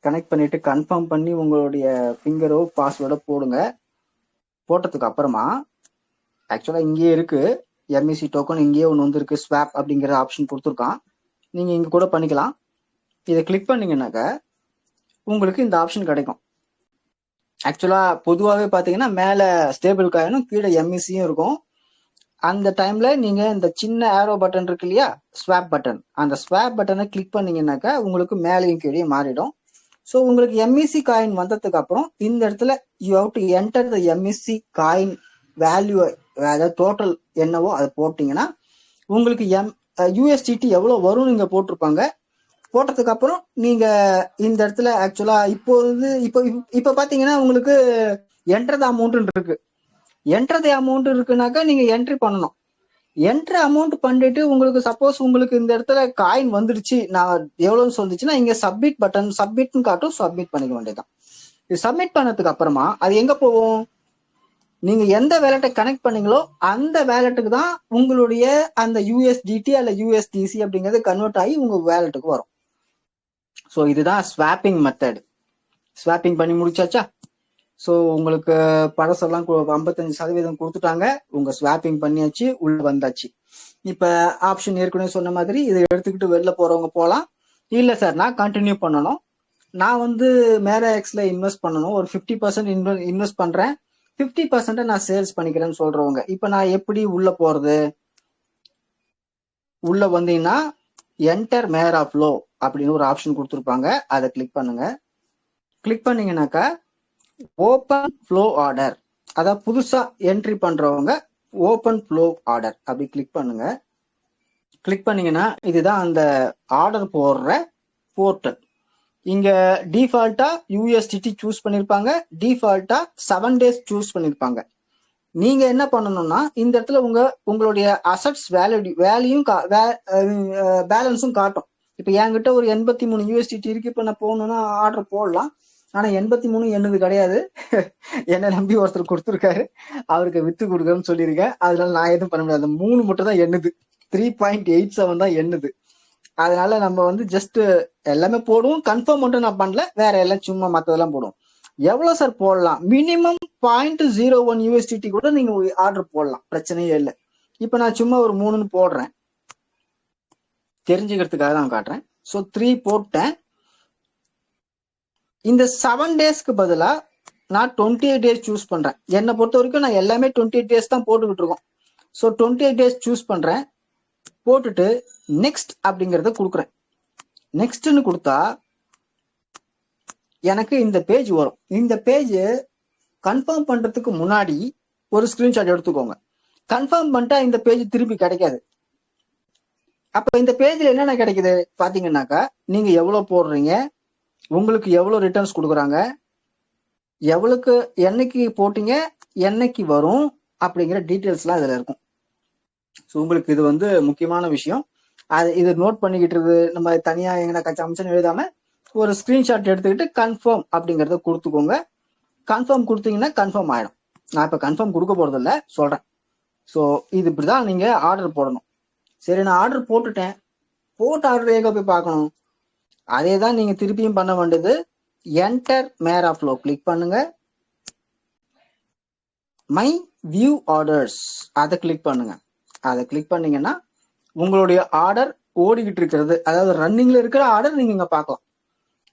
கனெக்ட் பண்ணிட்டு கன்ஃபார்ம் பண்ணி உங்களுடைய ஃபிங்கரோ பாஸ்வேர்டோ போடுங்க. போட்டதுக்கு அப்புறமா ஆக்சுவலா இங்கேயே இருக்கு எம்இசி டோக்கன், இங்கேயே ஒன்று வந்துருக்கு, ஸ்வாப் அப்படிங்கிற ஆப்ஷன் கொடுத்துருக்கான். நீங்க இங்க கூட பண்ணிக்கலாம். இதை கிளிக் பண்ணீங்கன்னாக்க உங்களுக்கு இந்த ஆப்ஷன் கிடைக்கும். ஆக்சுவலா பொதுவாகவே பாத்தீங்கன்னா மேல ஸ்டேபிள் காயினும் கீழே எம்இசியும் இருக்கும். அந்த டைம்ல நீங்க இந்த சின்ன ஏரோ பட்டன் இருக்கு இல்லையா, ஸ்வாப் பட்டன், அந்த ஸ்வாப் பட்டனை கிளிக் பண்ணீங்கன்னாக்கா உங்களுக்கு மேலேயும் கீழே மாறிடும். ஸோ உங்களுக்கு எம்இசி காயின் வந்ததுக்கு அப்புறம் இந்த இடத்துல you have to enter the MEC coin value, அதாவது டோட்டல் என்னவோ அதை போட்டீங்கன்னா உங்களுக்கு யூஎஸ்டிடி எவ்வளவு வரும் நீங்க போட்டிருப்பாங்க. போட்டதுக்கு அப்புறம் நீங்க இந்த இடத்துல ஆக்சுவலா இப்போ பாத்தீங்கன்னா உங்களுக்கு என்டர் த அமௌண்ட் இருக்கு. என்டர் த அமௌண்ட் இருக்குனாக்கா நீங்க என்ட்ரி பண்ணணும். என்ட்ரி அமௌண்ட் பண்ணிட்டு உங்களுக்கு சப்போஸ் உங்களுக்கு இந்த இடத்துல காயின் வந்துடுச்சு, நான் எவ்வளவுன்னு சொல்லிச்சுன்னா இங்க சப்மிட் பட்டன், சப்மிட்னு காட்டும், சப்மிட் பண்ணிக்க வேண்டியதான். இது சப்மிட் பண்ணதுக்கு அப்புறமா அது எங்க போகும்? நீங்க எந்த வேலெட்டை கனெக்ட் பண்ணீங்களோ அந்த வேலெட்டுக்கு தான் உங்களுடைய அந்த யூஎஸ்டிடி அல்ல யூஎஸ்டிசி அப்படிங்கிறது கன்வெர்ட் ஆகி உங்க வேலெட்டுக்கு வரும். ஸோ இதுதான் ஸ்வாப்பிங் மெத்தட். ஸ்வாப்பிங் பண்ணி முடிச்சாச்சா? ஸோ உங்களுக்கு பழசெல்லாம் 55% கொடுத்துட்டாங்க. உங்க ஸ்வாப்பிங் பண்ணியாச்சு, உள்ள வந்தாச்சு. இப்ப ஆப்ஷன் ஏற்கனவே சொன்ன மாதிரி இதை எடுத்துக்கிட்டு வெளில போறவங்க போகலாம். இல்ல சார் நான் கண்டினியூ பண்ணணும், நான் வந்து மேரா எக்ஸ்ல இன்வெஸ்ட் பண்ணணும், ஒரு 50% இன்வெஸ்ட் பண்றேன், 50% நான் சேல்ஸ் பண்ணிக்கிறேன்னு சொல்றவங்க இப்ப நான் எப்படி உள்ள போறது? உள்ள வந்தீங்கன்னா என்டர் மேரா ஃப்ளோ அப்படின்னு ஒரு ஆப்ஷன் கொடுத்துருப்பாங்க. அதை கிளிக் பண்ணுங்க. கிளிக் பண்ணீங்கன்னாக்கா ஓப்பன் ஃப்ளோ ஆர்டர், அதாவது புதுசா என்ட்ரி பண்றவங்க ஓப்பன் ஃப்ளோ ஆர்டர் அப்படி கிளிக் பண்ணுங்க. கிளிக் பண்ணீங்கன்னா இதுதான் அந்த ஆர்டர் போடுற போர்ட்டல். இங்க டிஃபால்ட்டா யூஎஸ்டிடி சூஸ் பண்ணிருப்பாங்க, டிஃபால்ட்டா 7 days சூஸ் பண்ணிருப்பாங்க. நீங்க என்ன பண்ணணும்னா இந்த இடத்துல உங்களுடைய அசட்ஸ் வேல்யூயும் பேலன்ஸும் காட்டும். இப்ப என்கிட்ட ஒரு 83 யூஎஸ்டிடி இருக்கு. இப்ப நான் போகணும்னா ஆர்டர் போடலாம். ஆனா 83 என்னது கிடையாது. என்ன நம்பி ஒருத்தர் கொடுத்துருக்காரு, அவருக்கு வித்து கொடுக்கணும்னு சொல்லியிருக்கேன். அதனால நான் எதுவும் பண்ண முடியாது. 3 மட்டும் தான் எண்ணுது, 3.87 தான் எண்ணுது. அதனால நம்ம வந்து ஜஸ்ட் எல்லாமே போடுவோம். கன்ஃபார்ம் மட்டும் நான் பண்ணல, வேற எல்லாம் சும்மா மத்ததெல்லாம் போடுவோம். எவ்வளவு சார் போடலாம்? மினிமம் 0.01 யூஎஸ்டிடி கூட நீங்க ஆர்டர் போடலாம், பிரச்சனையே இல்லை. இப்ப நான் சும்மா ஒரு 3ன்னு போடுறேன், தெரிஞ்சுக்கிறதுக்காக தான் காட்டுறேன். ஸோ 3 போட்டேன். இந்த 7 daysக்கு பதிலா நான் 28 days சூஸ் பண்றேன். என்னை பொறுத்த வரைக்கும் நான் எல்லாமே 28 days தான் போட்டுக்கிட்டு இருக்கோம். ஸோ 28 days சூஸ் பண்றேன். போட்டுட்டு நெக்ஸ்ட் அப்படிங்கறத கொடுக்குறேன். நெக்ஸ்ட்னு கொடுத்தா எனக்கு இந்த பேஜ் வரும். இந்த பேஜ் கன்ஃபார்ம் பண்றதுக்கு முன்னாடி ஒரு ஸ்கிரீன்ஷாட் எடுத்துக்கோங்க. கன்ஃபார்ம் பண்ணிட்டா இந்த பேஜ் திருப்பி கிடைக்காது. அப்ப இந்த பேஜ்ல என்னென்ன கிடைக்குது பாத்தீங்கன்னாக்கா, நீங்க எவ்வளவு போடுறீங்க, உங்களுக்கு எவ்வளவு ரிட்டர்ன்ஸ் கொடுக்குறாங்க, எவ்வளவுக்கு என்னைக்கு போட்டீங்க, என்னைக்கு வரும் அப்படிங்கிற டீட்டெயில்ஸ்லாம் இதுல இருக்கும். ஸோ உங்களுக்கு இது வந்து முக்கியமான விஷயம். அது இது நோட் பண்ணிக்கிட்டு நம்ம தனியா எங்கன்னா கச்சாமச்சன்னு எழுதாம ஒரு ஸ்கிரீன்ஷாட் எடுத்துக்கிட்டு கன்ஃபார்ம் அப்படிங்கறத கொடுத்துக்கோங்க. கன்ஃபார்ம் கொடுத்தீங்கன்னா கன்ஃபார்ம் ஆயிடும். நான் இப்ப கன்ஃபார்ம் கொடுக்க போறது இல்ல, சொல்றேன். ஸோ இது இப்படிதான் நீங்க ஆர்டர் போடணும். சரி, நான் ஆர்டர் போட்டுட்டேன். போட்ட ஆர்டர் எங்க போய் பார்க்கணும்? அதே தான் நீங்க திருப்பியும் பண்ண வேண்டியது. என்டர் மேராஃப்ளோ கிளிக் பண்ணுங்க. மை வியூ ஆர்டர்ஸ் அதை கிளிக் பண்ணுங்க. அதை கிளிக் பண்ணீங்கன்னா உங்களுடைய ஆர்டர் ஓடிக்கிட்டு இருக்கிறது, அதாவது ரன்னிங்ல இருக்கிற ஆர்டர் நீங்க இங்க பார்க்கலாம்.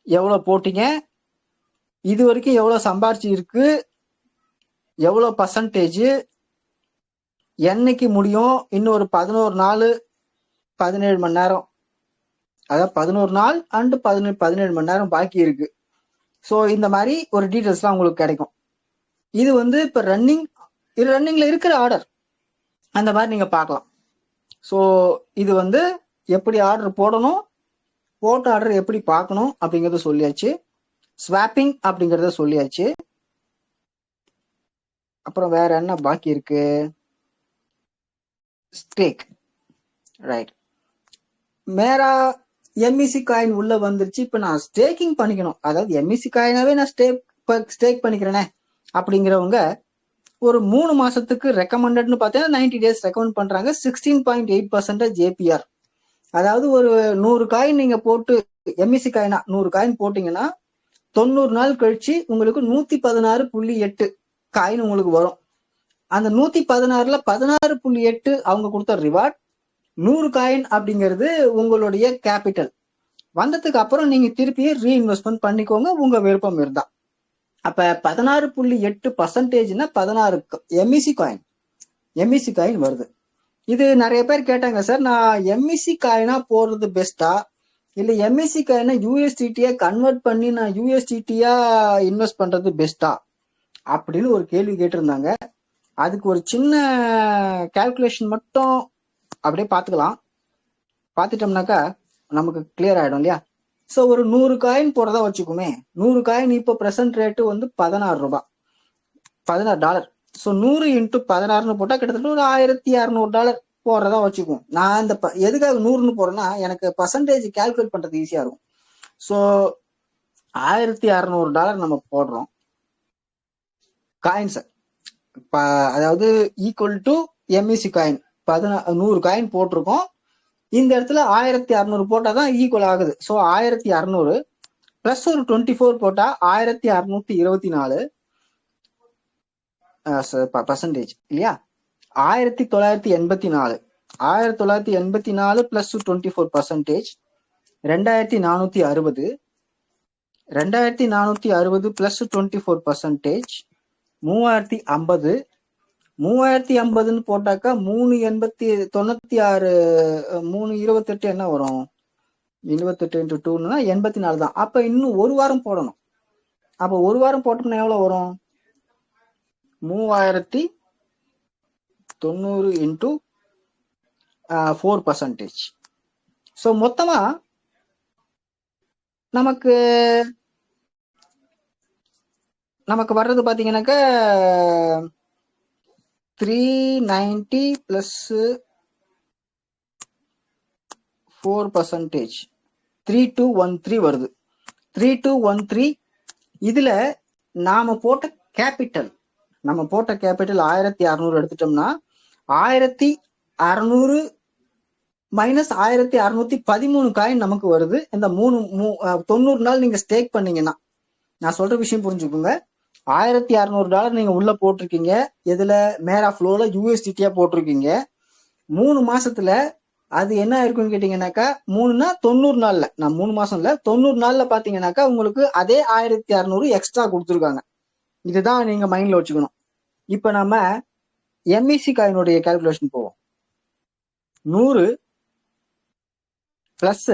எவ்வளவு போட்டீங்க, இது வரைக்கும் எவ்வளவு சம்பாரிச்சு இருக்கு, எவ்வளவு பர்சன்டேஜ், என்னைக்கு முடியும், இன்னும் ஒரு 11 நாள் 17 மணி நேரம், அதாவது 11 நாள் அண்ட் 17 மணி நேரம் பாக்கி இருக்கு. ஸோ இந்த மாதிரி ஒரு டீட்டெயில்ஸ்லாம் உங்களுக்கு கிடைக்கும். இது வந்து இப்ப ரன்னிங்ல இருக்கிற ஆர்டர் அந்த மாதிரி நீங்க பார்க்கலாம். ஸோ இது வந்து எப்படி ஆர்டர் போடணும், போட்ட ஆர்டர் எப்படி பார்க்கணும் அப்படிங்கறத சொல்லியாச்சு. ஸ்வாப்பிங் அப்படிங்கறத சொல்லியாச்சு. அப்புறம் வேற என்ன பாக்கி இருக்கு? Stake, right. Mera MEC coin உள்ள வந்துருச்சு. இப்ப நான் ஸ்டேக்கிங் பண்ணிக்கணும், அதாவது எம்இசி காயினாவே நான் ஸ்டேக் பண்ணிக்கிறேனே அப்படிங்கிறவங்க ஒரு 3 மாசத்துக்கு ரெக்கமெண்டட்னு பார்த்தீங்கன்னா 90 டேஸ் ரெக்கமெண்ட் பண்றாங்க. 16.8% ஜேபிஆர். அதாவது ஒரு 100 காயின் நீங்க போட்டு, எம்இசி காயினா 100 காயின் போட்டீங்கன்னா 90 நாள் கழிச்சு உங்களுக்கு 116.8 காயின் உங்களுக்கு வரும். அந்த 116ல 16.8 அவங்க கொடுத்த ரிவார்ட். 100 காயின் அப்படிங்கிறது உங்களுடைய கேபிட்டல். வந்ததுக்கு அப்புறம் நீங்க திருப்பி ரீஇன்வெஸ்ட்மெண்ட் பண்ணிக்கோங்க உங்க விருப்பம் இருந்தா. அப்ப 16.8%னா 16 எம்இசி காயின் வருது. இது நிறைய பேர் கேட்டாங்க, சார் நான் எம்இசி காயினா போடுறது பெஸ்டா இல்ல எம்இசி காயினா யூஎஸ்டிடியா கன்வெர்ட் பண்ணி நான் யூஎஸ்டிடியா இன்வெஸ்ட் பண்றது பெஸ்டா அப்படின்னு ஒரு கேள்வி கேட்டிருந்தாங்க. அதுக்கு ஒரு சின்ன கால்குலேஷன் மட்டும் அப்படியே பார்த்துக்கலாம். பார்த்துட்டோம்னாக்கா நமக்கு கிளியர் ஆயிடும் இல்லையா? ஸோ ஒரு 100 காயின் போடுறதா வச்சுக்குமே. 100 காயின் இப்போ பிரசன்ட் ரேட்டு வந்து $16. ஸோ 100 × 16ன்னு போட்டா கிட்டத்தட்ட ஒரு $1600 போடுறதா வச்சுக்குவோம். நான் இந்த எதுக்காக 100ன்னு போறேன்னா எனக்கு பர்சன்டேஜ் கால்குலேட் பண்றது ஈஸியா இருக்கும். ஸோ $1600 நம்ம போடுறோம் காயின்ஸ், அதாவது equal to MEC coin 100 coin போட்டிருக்கோம். இந்த இடத்துல 1600 போட்டாதான் ஈக்குவல் ஆகுது. ஸோ 1600 பிளஸ் ஒரு 24 போட்டா 1624 பர்சன்டேஜ் இல்லையா? 1984 1984 பிளஸ் 24% 2460 2460 பிளஸ் 24% 3050 3050ன்னு போட்டாக்கா 396 328 என்ன வரும்? 28 × 2ன்னா 84 தான். அப்ப இன்னும் ஒரு வாரம் போடணும். அப்ப ஒரு வாரம் போட்டோம்னா எவ்வளவு வரும்? 3090 × 4%. ஸோ மொத்தமா நமக்கு வர்றது பாத்தீங்கன்னாக்கா 390 பிளஸ் 4% 3213 வருது. 3213 இதுல நாம போட்ட கேபிட்டல் 1600 எடுத்துட்டோம்னா 1600 மைனஸ் 1613 காயின் நமக்கு வருது. இந்த 90 நாள் நீங்க ஸ்டேக் பண்ணீங்கன்னா, நான் சொல்ற விஷயம் புரிஞ்சுக்கோங்க. $1600 நீங்க உள்ள போட்டிருக்கீங்க. இதுல மேராஃப்ளோல யூஎஸ்டிடியா போட்டிருக்கீங்க. 3 மாசத்துல அது என்ன இருக்குன்னு கேட்டீங்கன்னாக்கா, 3னா 90 நாள்ல, நான் 3 மாசம் இல்ல 90 நாள்ல பாத்தீங்கன்னாக்கா உங்களுக்கு அதே 1600 எக்ஸ்ட்ரா கொடுத்துருக்காங்க. இதுதான் நீங்க மைண்ட்ல வச்சுக்கணும். இப்ப நம்ம எம்இசி காயினுடைய கால்குலேஷன் போவோம். 100 பிளஸ்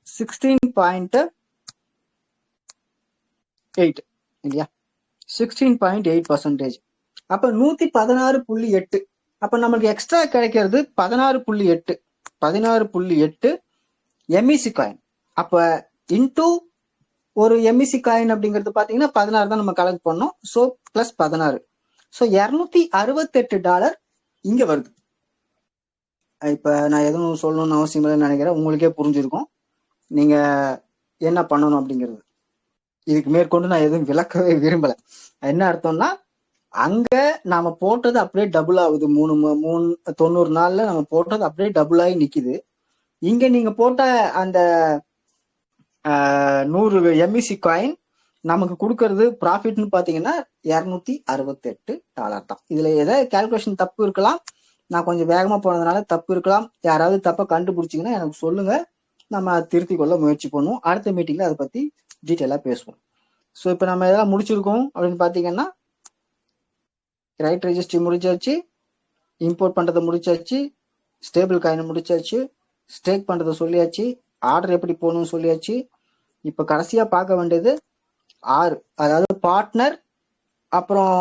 16.8 8 இல்லையா, 16.8%. அப்ப 116.8. அப்ப நமக்கு எக்ஸ்ட்ரா கிடைக்கிறது 16.8 16.8 எம்இசி காயின். அப்ப இன்டூ ஒரு எம்இசி காயின் அப்படிங்கிறது பாத்தீங்கன்னா 16 தான் நம்ம கலெக்ட் பண்ணோம். ஸோ பிளஸ் 16, ஸோ $268 இங்க வருது. இப்ப நான் எதுவும் சொல்லணும்னு அவசியம் இல்லைன்னு நினைக்கிறேன், உங்களுக்கே புரிஞ்சிருக்கும் நீங்க என்ன பண்ணணும் அப்படிங்கிறது. இதுக்கு மேற்கொண்டு நான் எதுவும் விளக்கவே விரும்பல. என்ன அர்த்தம்னா, அங்க நாம போட்டது அப்படியே டபுள் ஆகுது. 90 நாள்ல நம்ம போட்டது அப்படியே டபுள் ஆகி நிக்குது. இங்க நீங்க போட்ட அந்த 100 எம்இசி காயின் நமக்கு கொடுக்கறது ப்ராஃபிட்னு பாத்தீங்கன்னா $268 தான். இதுல ஏதாவது கால்குலேஷன் தப்பு இருக்கலாம், நான் கொஞ்சம் வேகமா போனதுனால தப்பு இருக்கலாம். யாராவது தப்ப கண்டுபிடிச்சிங்கன்னா எனக்கு சொல்லுங்க, நம்ம திருத்திக் கொள்ள முயற்சி பண்ணுவோம். அடுத்த மீட்டிங்ல அதை பத்தி டீட்டெயிலா பேசுவோம். ஸோ இப்போ நம்ம எதெல்லாம் முடிச்சிருக்கோம் அப்படின்னு பாத்தீங்கன்னா, ரைட் ரெஜிஸ்ட்ரி முடிச்சாச்சு, இம்போர்ட் பண்றதை முடிச்சாச்சு, ஸ்டேபிள் காயினை முடிச்சாச்சு, ஸ்டேக் பண்றதை சொல்லியாச்சு, ஆர்டர் எப்படி போகணும்னு சொல்லியாச்சு. இப்ப கடைசியா பார்க்க வேண்டியது ஆறு, அதாவது பார்ட்னர் அப்புறம்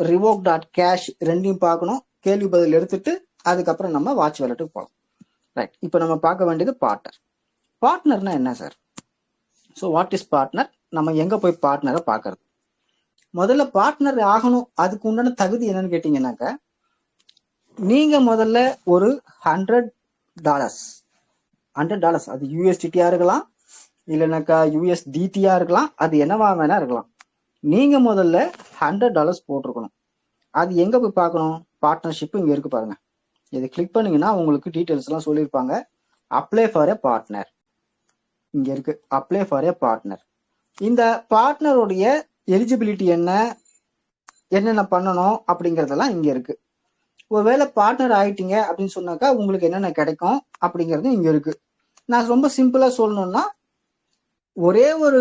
revoke.cash ரெண்டையும் பார்க்கணும். கேள்வி பதில் எடுத்துட்டு அதுக்கப்புறம் நம்ம வாட்ச் வாலெட்டுக்கு போகலாம். ரைட், இப்போ நம்ம பார்க்க வேண்டியது பார்ட்னர். பார்ட்னர்னா என்ன sir? So what is partner? நம்ம எங்க போய் பார்ட்னரை பார்க்கறது? முதல்ல பார்ட்னர் ஆகணும், அதுக்கு உண்டான தகுதி என்னன்னு கேட்டீங்கன்னாக்க, நீங்க முதல்ல ஒரு $100 அது யூஎஸ்டிடியா இருக்கலாம், இல்லைனாக்கா யூஎஸ்டிடியா இருக்கலாம், அது என்னவா வேணா இருக்கலாம். நீங்க முதல்ல $100 போட்டிருக்கணும். அது எங்க போய் பார்க்கணும்? பார்ட்னர்ஷிப் இங்க இருக்கு பாருங்க, இதை கிளிக் பண்ணீங்கன்னா உங்களுக்கு டீட்டெயில்ஸ் எல்லாம் சொல்லியிருப்பாங்க. அப்ளை ஃபார் எ பார்ட்னர் இங்க இருக்கு, அப்ளை ஃபார் எ பார்ட்னர். இந்த பார்ட்னருடைய எலிஜிபிலிட்டி என்ன, என்னென்ன பண்ணணும் அப்படிங்கறதெல்லாம் இங்க இருக்கு. ஒருவேளை பார்ட்னர் ஆயிட்டீங்க அப்படின்னு சொன்னாக்கா உங்களுக்கு என்னென்ன கிடைக்கும் அப்படிங்கிறது இங்க இருக்கு. நான் ரொம்ப சிம்பிளா சொல்லணும்னா, ஒரே ஒரு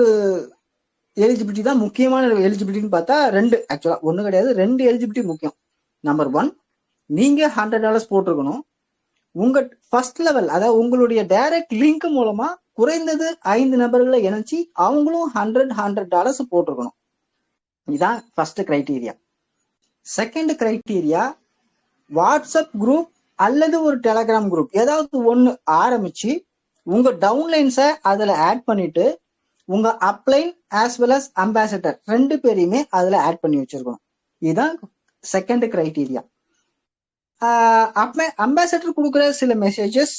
எலிஜிபிலிட்டி தான் முக்கியமான எலிஜிபிலிட்டின்னு பார்த்தா ரெண்டு, ஆக்சுவலா ஒண்ணு கிடையாது, ரெண்டு எலிஜிபிலிட்டி முக்கியம். நம்பர் 1, நீங்க $100 போட்டிருக்கணும். உங்க ஃபர்ஸ்ட் லெவல், அதாவது உங்களுடைய டைரக்ட் லிங்க் மூலமா குறைந்தது 5 நபர்களை இணைச்சி அவங்களும் $100 போட்டிருக்கணும். இதுதான் first criteria. Second criteria, WhatsApp group அல்லது ஒரு டெலகிராம் குரூப் ஏதாவது ஒண்ணு ஆரம்பிச்சு உங்க டவுன்லைன்ஸை அதுல ஆட் பண்ணிட்டு உங்க அப்ளைன் ஆஸ் வெல் அஸ் அம்பாசடர் ரெண்டு பேரையுமே அதுல ஆட் பண்ணி வச்சிருக்கணும். இதுதான் செகண்ட் கிரைட்டீரியா. அம்பாசடர் கொடுக்குற சில மெசேஜஸ்,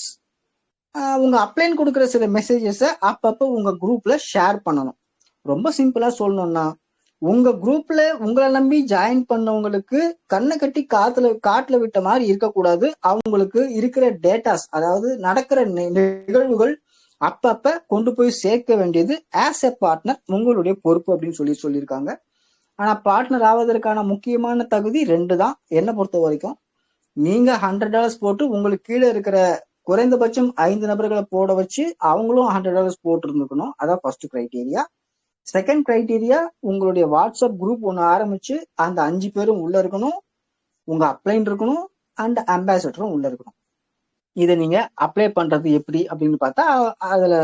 உங்க அப்ளைன் கொடுக்குற சில மெசேஜஸ் அப்பப்போ உங்க குரூப்ல ஷேர் பண்ணணும். ரொம்ப சிம்பிளா சொல்லணும்னா, உங்க குரூப்ல உங்களை நம்பி ஜாயின் பண்ணவங்களுக்கு கண்ணை கட்டி காட்டுல விட்ட மாதிரி இருக்கக்கூடாது. அவங்களுக்கு இருக்கிற டேட்டாஸ், அதாவது நடக்கிற நிகழ்வுகள் அப்பப்ப கொண்டு போய் சேர்க்க வேண்டியது ஆஸ் எ பார்ட்னர் உங்களுடைய பொறுப்பு அப்படின்னு சொல்லியிருக்காங்க. ஆனா பார்ட்னர் ஆவதற்கான முக்கியமான தகுதி ரெண்டு தான் என்னை பொறுத்த வரைக்கும். நீங்க $100 போட்டு உங்களுக்கு கீழே இருக்கிற குறைந்தபட்சம் 5 நபர்களை போட வச்சு அவங்களும் $100 போட்டு இருந்துக்கணும். அதான் ஃபர்ஸ்ட் கிரைட்டீரியா. செகண்ட் கிரைட்டீரியா, உங்களுடைய வாட்ஸ்அப் குரூப் ஒன்று ஆரம்பிச்சு அந்த 5 பேரும் உள்ள இருக்கணும், உங்க அப்ளைன் இருக்கணும், அண்ட் அம்பாசடரும் உள்ள இருக்கணும். இதை நீங்க அப்ளை பண்றது எப்படி அப்படின்னு பார்த்தா அதுல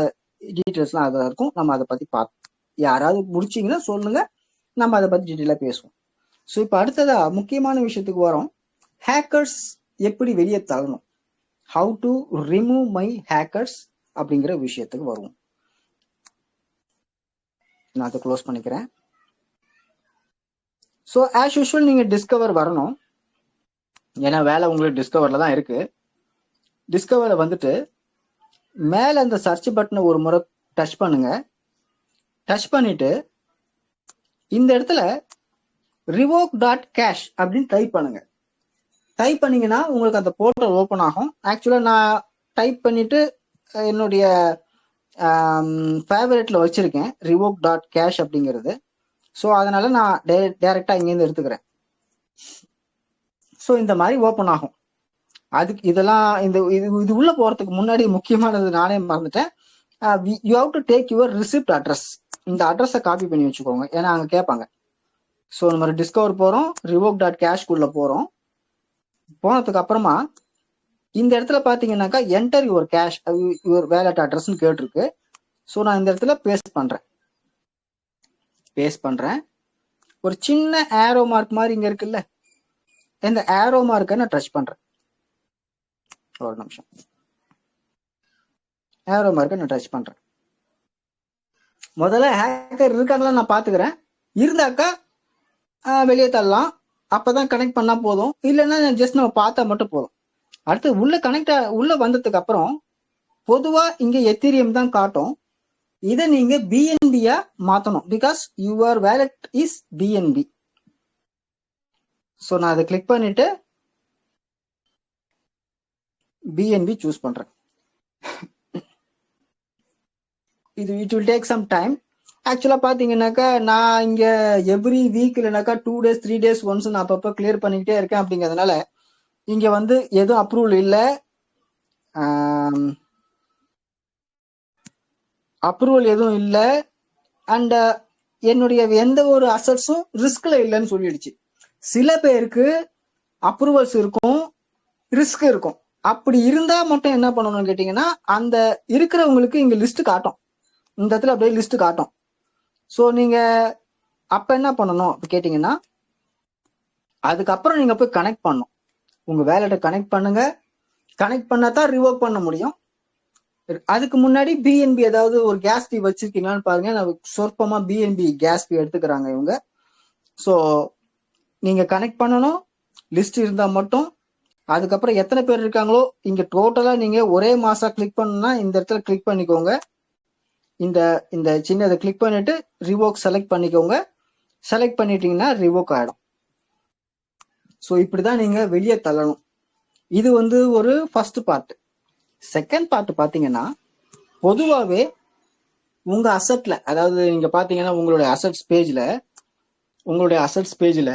டீட்டெயில்ஸ்லாம் அதில் இருக்கும். நம்ம அதை பத்தி பார்ப்போம். யாராவது முடிச்சிங்கன்னா சொல்லுங்க, நம்ம அதை பத்தி டீட்டெயிலா பேசுவோம். ஸோ இப்போ அடுத்ததா முக்கியமான விஷயத்துக்கு வரோம். ஹேக்கர்ஸ் எப்படி வெளியே தள்ளணும், how to remove my hackers அப்படிங்கிற விஷயத்துக்கு வருவோம். நான் அதை க்ளோஸ் பண்ணிக்கிறேன். ஸோ ஆஸ் யூஷுவல் நீங்க டிஸ்கவர் வரணும், ஏன்னா வேலை உங்களுக்கு டிஸ்கவர்ல தான் இருக்கு. டிஸ்கவர்ல வந்துட்டு மேல அந்த சர்ச் பட்டனை ஒரு முறை டச் பண்ணுங்க. டச் பண்ணிட்டு இந்த இடத்துல revoke.cash அப்படின்னு டைப் பண்ணுங்க. டைப் பண்ணீங்கன்னா உங்களுக்கு அந்த போர்ட்டல் ஓப்பன் ஆகும். ஆக்சுவலா நான் டைப் பண்ணிட்டு என்னுடைய ஃபேவரட்ல வச்சிருக்கேன் revoke.cash அப்படிங்கிறது. ஸோ அதனால நான் டைரக்டா இங்கேருந்து எடுத்துக்கிறேன். ஸோ இந்த மாதிரி ஓப்பன் ஆகும். அதுக்கு இதெல்லாம் இது உள்ள போறதுக்கு முன்னாடி முக்கியமானது நானே மறந்துட்டேன். You have to take your receipt address. இந்த அட்ரஸை காப்பி பண்ணி வச்சுக்கோங்க, ஏன்னா அங்க கேட்பாங்க. ஸோ நம்ம டிஸ்கவர் போறோம், revoke.cash குள்ள போறோம். போனதுக்கு அப்புறமா இந்த இடத்துல பாத்தீங்கன்னாக்கா enter your cash your wallet அட்ரஸ்ன்னு கேட்டிருக்கு. ஸோ நான் இந்த இடத்துல பேஸ்ட் பண்றேன். பேஸ்ட் பண்றேன். ஒரு சின்ன ஏரோ மார்க் மாதிரி இங்க இருக்குல்ல, இந்த ஏரோ மார்க்கை நான் டச் பண்றேன். ஒரு நிமிஷம், ஏரோ மார்க்கை நான் டச் பண்றேன். முதல்ல ஹேக்கர் இருக்காங்களா நான் பாத்துக்கிறேன். இருந்தாக்கா வெளியே தள்ளலாம். அப்பதான் கனெக்ட் பண்ணா போதும். இல்லைன்னா ஜஸ்ட் நம்ம பார்த்தா மட்டும் போதும். அடுத்து உள்ள வந்ததுக்கு அப்புறம் பொதுவா இங்க எத்தீரியம் தான் காட்டும். இதை நீங்க பிஎன்பியா மாத்தணும். Because your wallet is BNB. So நான் அதை கிளிக் பண்ணிட்டு பிஎன்பி சூஸ் பண்றேன். It will take some time. ஆக்சுவலா பாத்தீங்கன்னாக்கா நான் இங்க எவ்ரி வீக் இல்லைனாக்கா 2 days 3 days ஒன்ஸ் நான் அப்பப்போ கிளியர் பண்ணிக்கிட்டே இருக்கேன். அப்படிங்கிறதுனால இங்க வந்து எதுவும் அப்ரூவல் இல்லை, அப்ரூவல் எதுவும் இல்லை. அண்ட் என்னுடைய எந்த ஒரு அசட்ஸும் ரிஸ்க்ல இல்லைன்னு சொல்லிடுச்சு. சில பேருக்கு அப்ரூவல்ஸ் இருக்கும், ரிஸ்க் இருக்கும். அப்படி இருந்தா மட்டும் என்ன பண்ணணும்னு கேட்டீங்கன்னா, அந்த இருக்கிறவங்களுக்கு இங்க லிஸ்ட் காட்டும். இந்த இடத்துல அப்படியே லிஸ்ட் காட்டும். ஸோ நீங்க அப்ப என்ன பண்ணணும் கேட்டீங்கன்னா, அதுக்கப்புறம் நீங்க போய் கனெக்ட் பண்ணணும். உங்க வேலட்டை கனெக்ட் பண்ணுங்க. கனெக்ட் பண்ணாதான் ரிவோக் பண்ண முடியும். அதுக்கு முன்னாடி பிஎன்பி ஏதாவது ஒரு கேஸ் ஃபீ வச்சிருக்கீங்களான்னு பாருங்க. நான் சொற்பமா பிஎன்பி கேஸ் ஃபீ எடுத்துக்கிறாங்க இவங்க. ஸோ நீங்க கனெக்ட் பண்ணணும், லிஸ்ட் இருந்தா மட்டும். அதுக்கப்புறம் எத்தனை பேர் இருக்காங்களோ இங்க டோட்டலா நீங்க ஒரே மாசம் கிளிக் பண்ணா இந்த இடத்துல கிளிக் பண்ணிக்கோங்க. இந்த இந்த சின்னதை கிளிக் பண்ணிட்டு ரிவோக் செலக்ட் பண்ணிக்கோங்க. செலக்ட் பண்ணிட்டீங்கன்னா ரிவோக் ஆயிடும். ஸோ இப்படிதான் நீங்க வெளியே தள்ளணும். இது வந்து ஒரு ஃபர்ஸ்ட் பார்ட். செகண்ட் பார்ட் பாத்தீங்கன்னா, பொதுவாகவே உங்க அசட்ல, அதாவது நீங்க பாத்தீங்கன்னா உங்களுடைய அசட்ஸ் பேஜ்ல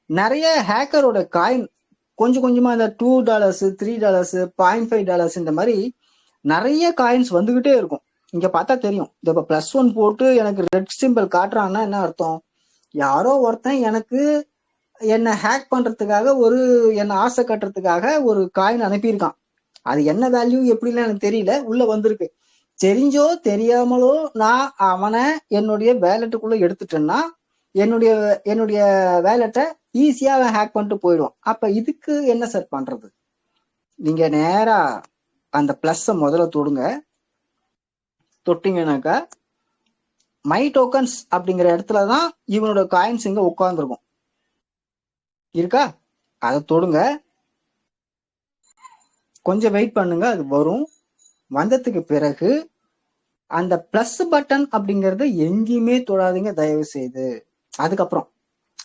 நிறைய ஹேக்கரோட காயின் கொஞ்சம் கொஞ்சமா இந்த $2 $3 $0.5 இந்த மாதிரி நிறைய காயின்ஸ் வந்துகிட்டே இருக்கும். இங்க பார்த்தா தெரியும். இப்ப +1 போட்டு எனக்கு ரெட் சிம்பிள் காட்டுறான்னா என்ன அர்த்தம்? யாரோ ஒருத்தன் எனக்கு என்ன ஹேக் பண்றதுக்காக என்ன ஆசை கட்டுறதுக்காக ஒரு காயின் அனுப்பியிருக்கான். அது என்ன வேல்யூ எப்படின்னு எனக்கு தெரியல, உள்ள வந்திருக்கு. தெரிஞ்சோ தெரியாமலோ நான் அவனை என்னுடைய வேலட்டுக்குள்ள எடுத்துட்டேன்னா என்னுடைய வேலட்டை ஈஸியா அவன் ஹேக் பண்ணிட்டு போயிடுவான். அப்ப இதுக்கு என்ன சார் பண்றது? நீங்க நேரா அந்த பிளஸ் முதல்ல தொடுங்க. தொட்டிங்கனாக்கா மை டோக்கன்ஸ் அப்படிங்கிற இடத்துலதான் இவனோட காயின்ஸ் இங்க உட்கார்ந்துருக்கும். இருக்கா? அதை தொடுங்க. கொஞ்சம் வெயிட் பண்ணுங்க, அது வரும். வந்ததுக்கு பிறகு அந்த பிளஸ் பட்டன் அப்படிங்கறது எங்கேயுமே தொடாதீங்க தயவு செய்து. அதுக்கப்புறம்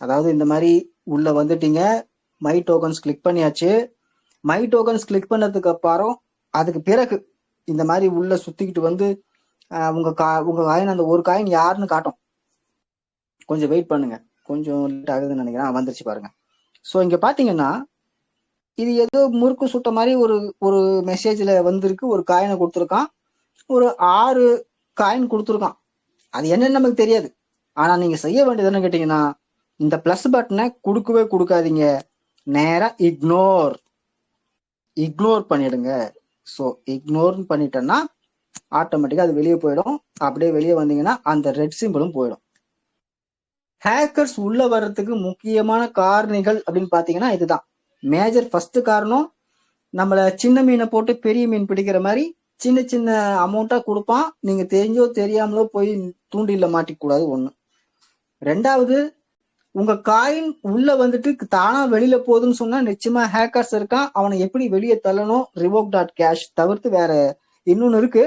அதாவது இந்த மாதிரி உள்ள வந்துட்டீங்க, மை டோக்கன்ஸ் கிளிக் பண்ணியாச்சு. மை டோக்கன்ஸ் கிளிக் பண்ணதுக்கு அப்புறம் அதுக்கு பிறகு இந்த மாதிரி உள்ள சுத்திக்கிட்டு வந்து உங்க காயின், அந்த ஒரு காயின் யாருன்னு காட்டும். கொஞ்சம் வெயிட் பண்ணுங்க, கொஞ்சம் லேட் ஆகுதுன்னு நினைக்கிறேன். வந்துருச்சு பாருங்க. ஸோ இங்க பாத்தீங்கன்னா இது ஏதோ முறுக்கு சுட்ட மாதிரி ஒரு மெசேஜ்ல வந்திருக்கு. ஒரு காயினை கொடுத்துருக்கான், ஒரு 6 காயின் கொடுத்துருக்கான். அது என்னன்னு நமக்கு தெரியாது. ஆனா நீங்க செய்ய வேண்டியது என்ன கேட்டீங்கன்னா, இந்த பிளஸ் பட்டனை கொடுக்காதீங்க. நேரா இக்னோர் பண்ணிடுங்க. ஸோ இக்னோர் பண்ணிட்டேன்னா ஆட்டோமேட்டிக்கா அது வெளியே போயிடும். அப்படியே வெளியே வந்தீங்கன்னா அந்த ரெட் சிம்பிளும் போயிடும். ஹேக்கர்ஸ் உள்ள வர்றதுக்கு முக்கியமான காரணிகள் அப்படின்னு பாத்தீங்கன்னா இதுதான் மேஜர். ஃபர்ஸ்ட் காரணம், நம்மள சின்ன மீனை போட்டு பெரிய மீன் பிடிக்கிற மாதிரி சின்ன சின்ன அமௌண்டா கொடுப்பான். நீங்க தெரிஞ்சோ தெரியாமலோ போய் தூண்டில மாட்டிக்க கூடாது. ஒண்ணு. ரெண்டாவது, உங்க காயின் உள்ள வந்துட்டு தானா வெளியில போகுதுன்னு சொன்னா நிச்சயமா ஹேக்கர்ஸ் இருக்கான். அவனை எப்படி வெளியே தள்ளணும்? revoke.cash தவிர்த்து வேற இன்னொன்னு இருக்கு,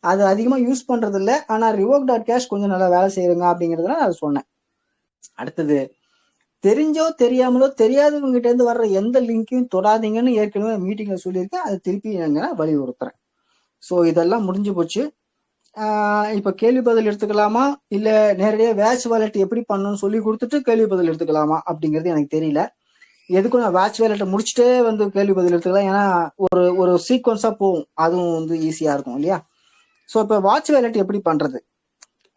அது அதிகமா யூஸ் பண்றது இல்லை. ஆனா revoke.cash கொஞ்சம் நல்லா வேலை செய்யுங்க அப்படிங்கறதுனால அதை சொன்னேன். அடுத்தது, தெரிஞ்சோ தெரியாமலோ தெரியாதவங்க கிட்ட இருந்து வர்ற எந்த லிங்கையும் தொடாதீங்கன்னு ஏற்கனவே மீட்டிங்ல சொல்லியிருக்கேன். அதை திருப்பி வலியுறுத்துறேன். ஸோ இதெல்லாம் முடிஞ்சு போச்சு. இப்ப கேள்வி பதில் எடுத்துக்கலாமா, இல்ல நேரடியா வேட்ச் வாலெட் எப்படி பண்ணணும்னு சொல்லி கொடுத்துட்டு கேள்வி பதில் எடுத்துக்கலாமா அப்படிங்கிறது எனக்கு தெரியல. எதுக்கும் நான் வேட்ச் வாலெட்டை முடிச்சுட்டே கேள்வி பதில் எடுத்துக்கலாம். ஏன்னா ஒரு சீக்வன்ஸா போகும், அதுவும் ஈஸியா இருக்கும் இல்லையா? ஸோ இப்ப வாட்ச் வாலெட் எப்படி பண்றது,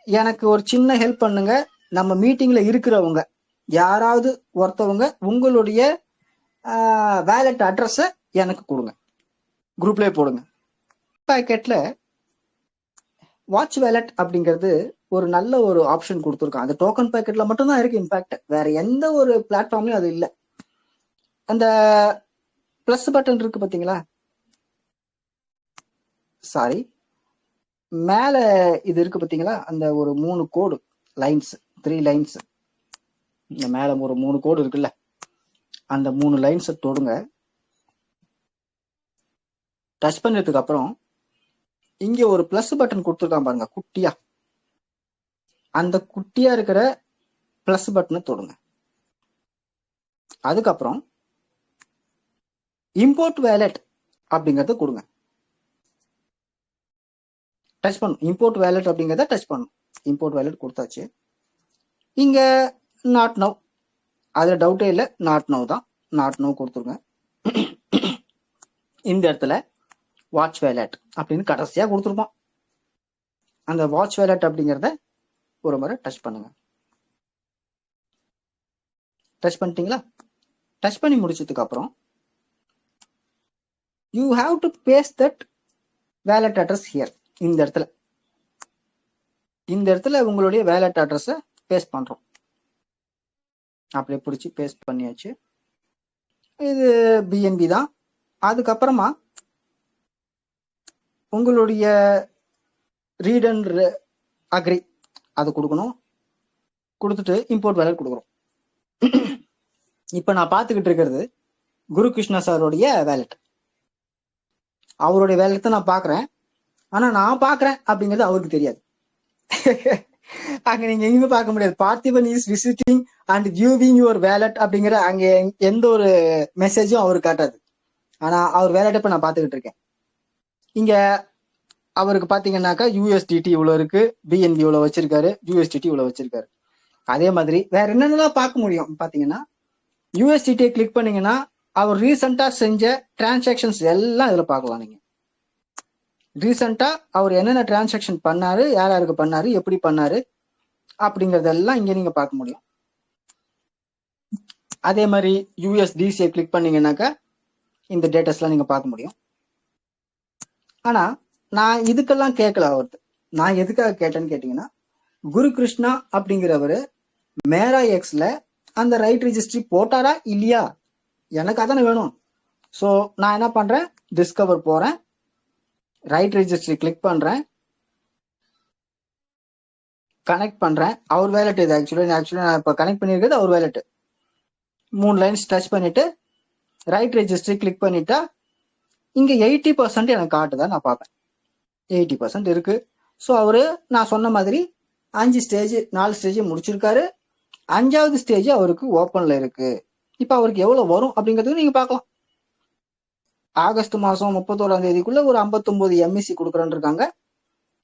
எனக்கு ஒரு சின்ன ஹெல்ப் பண்ணுங்க. நம்ம மீட்டிங்ல இருக்கிறவங்க யாராவது ஒருத்தவங்க உங்களுடைய வேலெட் அட்ரஸ எனக்கு கொடுங்க, குரூப்லயே போடுங்க. பாக்கெட்ல வாட்ச் வேலட் அப்படிங்கிறது ஒரு நல்ல ஒரு ஆப்ஷன் கொடுத்துருக்கான். அந்த டோக்கன் பேக்கெட்ல மட்டும் தான் இருக்கு. இன்ஃபேக்ட் வேற எந்த ஒரு பிளாட்ஃபார்ம்லயும் அது இல்லை. அந்த பிளஸ் பட்டன் இருக்கு பாத்தீங்களா, சாரி, மேல இது இருக்கு பாத்தீங்களா, அந்த ஒரு 3 கோடு லைன்ஸ், 3 லைன்ஸ், இந்த மேல ஒரு 3 கோடு இருக்குல்ல, அந்த 3 லைன்ஸை தொடுங்க. டச் பண்ணதுக்கு அப்புறம் இங்க ஒரு பிளஸ் பட்டன் கொடுத்துருக்கான் பாருங்க, குட்டியா. அந்த குட்டியா இருக்கிற பிளஸ் பட்டனை தொடுங்க. அதுக்கப்புறம் இம்போர்ட் வேலட் அப்படிங்கறத கொடுங்க. டச் பண்ணும். இம்போர்ட் வேலட் அப்படிங்கறத டச் பண்ணும். இம்போர்ட் வேலட் கொடுத்தாச்சு. இங்க நாட் நவ், அதுல டவுட்டே இல்லை, நாட் நவ் தான். நாட் நவ் கொடுத்துருங்க. இந்த இடத்துல வாட்ச் வேலட் அப்படின்னு கடைசியா கொடுத்துருப்போம். அந்த வாட்ச் வேலட் அப்படிங்கிறத ஒரு முறை டச் பண்ணுங்க. டச் பண்ணிட்டீங்களா? டச் பண்ணி முடிச்சதுக்கு அப்புறம் you have to paste that wallet address here. இந்த இடத்துல உங்களுடைய வேலட் அட்ரஸை பேஸ்ட் பண்றோம். அப்படியே பிடிச்சி பேஸ்ட் பண்ணியாச்சு. இது பிஎன்பி தான். அதுக்கப்புறமா உங்களுடைய ரீட் அண்ட் அக்ரி அது கொடுக்கணும். கொடுத்துட்டு இம்போர்ட் வேலட் கொடுக்குறோம். இப்ப நான் பார்த்துக்கிட்டு இருக்கிறது குரு கிருஷ்ணா சாருடைய வேலட். அவருடைய வேலட் தான் நான் பாக்குறேன். ஆனா நான் பாக்குறேன் அப்படிங்கிறது அவருக்கு தெரியாது. அங்க நீங்க எங்கேயுமே பார்க்க முடியாது. Parthiban is visiting and viewing your wallet அப்படிங்கிற அங்க எந்த ஒரு மெசேஜும் அவருக்கு காட்டாது. ஆனா அவர் வேலட் இப்ப நான் பார்த்துக்கிட்டு இருக்கேன். இங்க அவருக்கு பாத்தீங்கன்னாக்கா யூஎஸ்டிடி இவ்வளவு இருக்கு, பிஎன்பி இவ்வளவு வச்சிருக்காரு, யூஎஸ்டிடி இவ்வளவு வச்சிருக்காரு. அதே மாதிரி வேற என்னென்னலாம் பார்க்க முடியும் பாத்தீங்கன்னா, யூஎஸ்டிடியை கிளிக் பண்ணீங்கன்னா அவர் ரீசெண்டா செஞ்ச டிரான்சாக்சன்ஸ் எல்லாம் இதுல பார்க்கலாம். நீங்க ரீசெண்டா அவர் என்னென்ன டிரான்சாக்சன் பண்ணாரு, யார் யாருக்கு பண்ணாரு, எப்படி பண்ணாரு அப்படிங்கறதெல்லாம் இங்க நீங்க பார்க்க முடியும். அதே மாதிரி யூஎஸ்டிசியை கிளிக் பண்ணீங்கன்னாக்கா இந்த டேட்டாஸ்லாம் நீங்க பார்க்க முடியும். ஆனா நான் இதுக்கெல்லாம் கேட்கல அவர்த்து. நான் எதுக்காக கேட்டேன்னு கேட்டீங்கன்னா, குரு கிருஷ்ணா அப்படிங்கிறவரு மேரா எக்ஸ்ல அந்த ரைட் ரிஜிஸ்ட்ரி போட்டாரா இல்லையா, எனக்கு அதானே வேணும். ஸோ நான் என்ன பண்றேன், டிஸ்கவர் போறேன், ரைட் ரிஜிஸ்ட்ரி கிளிக் பண்றேன், கனெக்ட் பண்றேன். அவர் வேலட் இது. ஆக்சுவலி நான் இப்போ கனெக்ட் பண்ணியிருக்கிறது அவர் வேலட். 3 லைன்ஸ் டச் பண்ணிட்டு ரைட் ரெஜிஸ்ட்ரி கிளிக் பண்ணிட்டா இங்க 80% எனக்கு காட்டுதா நான் பார்ப்பேன். 80% இருக்கு. ஸோ அவரு நான் சொன்ன மாதிரி 4 ஸ்டேஜ் முடிச்சிருக்காரு. 5வது ஸ்டேஜ் அவருக்கு ஓப்பன்ல இருக்கு. இப்ப அவருக்கு எவ்வளவு வரும் அப்படிங்கிறது நீங்க பார்க்கலாம். ஆகஸ்ட் மாசம் 31ஆம் தேதிக்குள்ள ஒரு 59 எம்இசி கொடுக்குறேன்னு இருக்காங்க.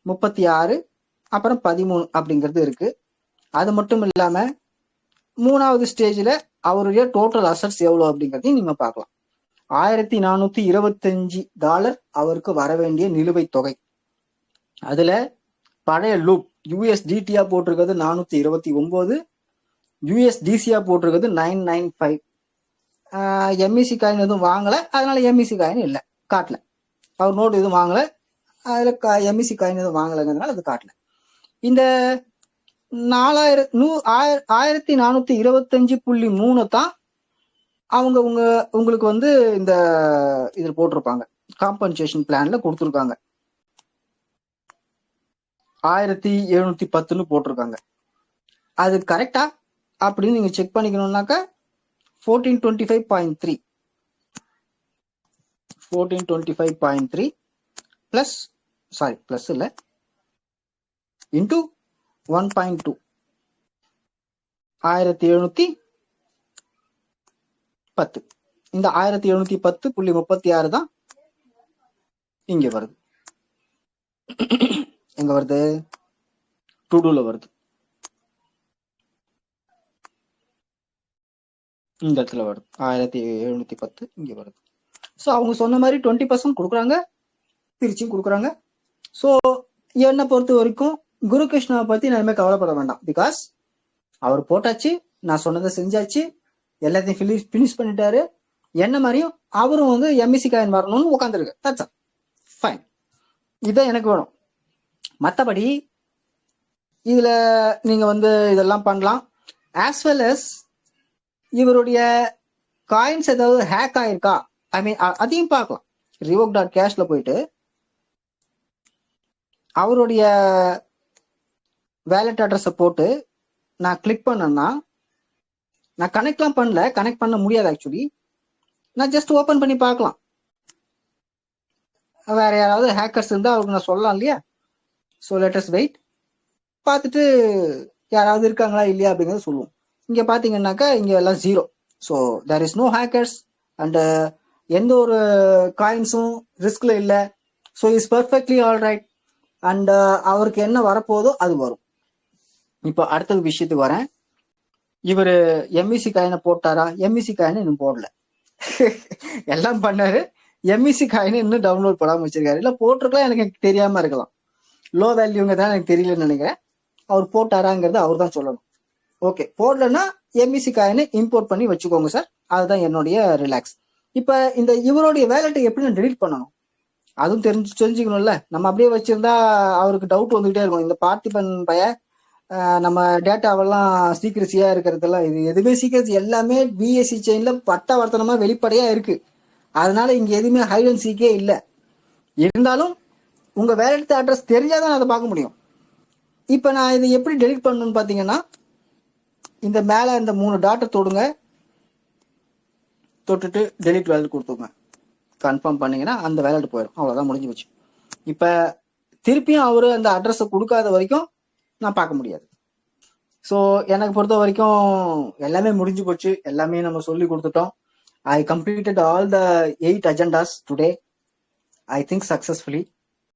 36 அப்புறம் 13 அப்படிங்கிறது இருக்கு. அது மட்டும் இல்லாம 3வது ஸ்டேஜ்ல அவருடைய டோட்டல் அசட்ஸ் எவ்வளவு அப்படிங்கிறதையும் நீங்க பார்க்கலாம். $1425 அவருக்கு வர வேண்டிய நிலுவைத் தொகை. அதுல பழைய லூப் யூஎஸ்டிடியா போட்டிருக்கிறது 429, யூஎஸ்டிசியா போட்டிருக்கிறது 995. எம்இசி காயின் எதுவும் வாங்கல, அதனால எம்இசி காயின் இல்லை, காட்டல. அவர் நோட் எதுவும் வாங்கல, அதுல எம்இசி காயின் எதுவும் வாங்கலைங்கிறதுனால அது காட்டல. இந்த 1425.3 தான் அவங்க உங்களுக்கு வந்து இந்த இதில் போட்டிருப்பாங்க, காம்பன்சேஷன் பிளான்ல கொடுத்துருக்காங்க. 1710 போட்டிருக்காங்க. அது கரெக்டா அப்படின்னு நீங்க செக் பண்ணிக்கணும்னாக்கா 1425.3 பிளஸ் பிளஸ் இல்ல இன்டூ 1.2 1710. இந்த 1710.36 தான் இங்க வருது. எங்க வருது? டுடூல வருது. இந்த இடத்துல வருது 1710 இங்க வருது. ஸோ அவங்க சொன்ன மாதிரி 20% கொடுக்குறாங்க, திருச்சியும் கொடுக்குறாங்க. ஸோ என்னை பொறுத்த வரைக்கும் குரு கிருஷ்ணாவை பத்தி நான் இனிமேல் கவலைப்பட வேண்டாம். பிகாஸ் அவர் போட்டாச்சு, நான் சொன்னதை செஞ்சாச்சு, எல்லாத்தையும் பினிஷ் பண்ணிட்டாரு. என்ன மாதிரியும் அவரும் வந்து எம்இசி காயின் வரணும்னு உட்காந்துருக்கு. That's fine. இதான் எனக்கு வேணும். மற்றபடி இதுல நீங்க வந்து இதெல்லாம் பண்ணலாம். ஆஸ் வெல் அஸ் இவருடைய காயின்ஸ் ஏதாவது ஹேக் ஆயிருக்கா, ஐ மீன் அதையும் பார்க்கலாம். revoke.cashல போயிட்டு அவருடைய வேலட் அட்ரஸை போட்டு நான் கிளிக் பண்ணேன்னா, நான் கனெக்ட்லாம் பண்ணல, கனெக்ட் பண்ண முடியாது ஆக்சுவலி. நான் ஜஸ்ட் ஓப்பன் பண்ணி பார்க்கலாம். வேற யாராவது ஹேக்கர்ஸ் இருந்தால் அவருக்கு நான் சொல்லலாம் இல்லையா? ஸோ லெட்டஸ் வெயிட், பார்த்துட்டு யாராவது இருக்காங்களா இல்லையா அப்படிங்கிறத சொல்லுவோம். இங்கே பார்த்தீங்கன்னாக்கா இங்கே எல்லாம் 0. So there is no hackers and எந்த ஒரு காயின்ஸும் ரிஸ்க்ல இல்லை. So is perfectly all right. And அவருக்கு என்ன வரப்போதோ அது வரும். இப்போ அடுத்த விஷயத்துக்கு வரேன். இவர் எம்இசி காயினை போட்டாரா? எம்இசி காயினை இன்னும் போடல. எல்லாம் பண்ணாரு, எம்இசி காயினை இன்னும் டவுன்லோட் பண்ணாம வச்சிருக்காரு. இல்லை போட்டிருக்கலாம், எனக்கு தெரியாம இருக்கலாம். லோ வேல்யூங்க தான் எனக்கு தெரியலன்னு நினைக்கிறேன். அவர் போட்டாராங்கிறது அவர் தான் சொல்லணும். ஓகே, போடலன்னா எம்இசி காயினை இம்போர்ட் பண்ணி வச்சுக்கோங்க சார். அதுதான் என்னுடைய ரிலாக்ஸ். இப்போ இந்த இவருடைய வேலட்டை எப்படி நான் டெலீட் பண்ணணும் அதுவும் தெரிஞ்சுக்கணும்ல. நம்ம அப்படியே வச்சிருந்தா அவருக்கு டவுட் வந்துகிட்டே இருக்கும். இந்த பார்த்திபன் பையன் நம்ம டேட்டாவெல்லாம் சீக்கிரசியா இருக்கிறதெல்லாம், இது எதுவுமே சீக்கிரசி, எல்லாமே பிஎஸ்சி செயின்ல பட்டவர்த்தனமா வெளிப்படையா இருக்கு. அதனால இங்க எதுவுமே ஹைட் அண்ட் சீக்கே இல்லை. இருந்தாலும் உங்க வேலட் அட்ரஸ் தெரிஞ்சாதான் அதை பார்க்க முடியும். இப்ப நான் இதை எப்படி டெலிட் பண்ணணும்னு பாத்தீங்கன்னா, இந்த மேல இந்த 3 டாட்டை தொடுங்க, தொட்டுட்டு டெலிட் வேலட் கொடுத்துங்க. கன்ஃபார்ம் பண்ணீங்கன்னா அந்த வேலட் போயிடும். அவ்வளவுதான், முடிஞ்சு போச்சு. இப்ப திருப்பியும் அவரு அந்த அட்ரஸை கொடுக்காத வரைக்கும் நான் பார்க்க முடியாது. ஸோ எனக்கு பொறுத்த வரைக்கும் எல்லாமே முடிஞ்சு போச்சு. எல்லாமே நம்ம சொல்லி கொடுத்துட்டோம். I completed all the 8 agendas today, I think successfully.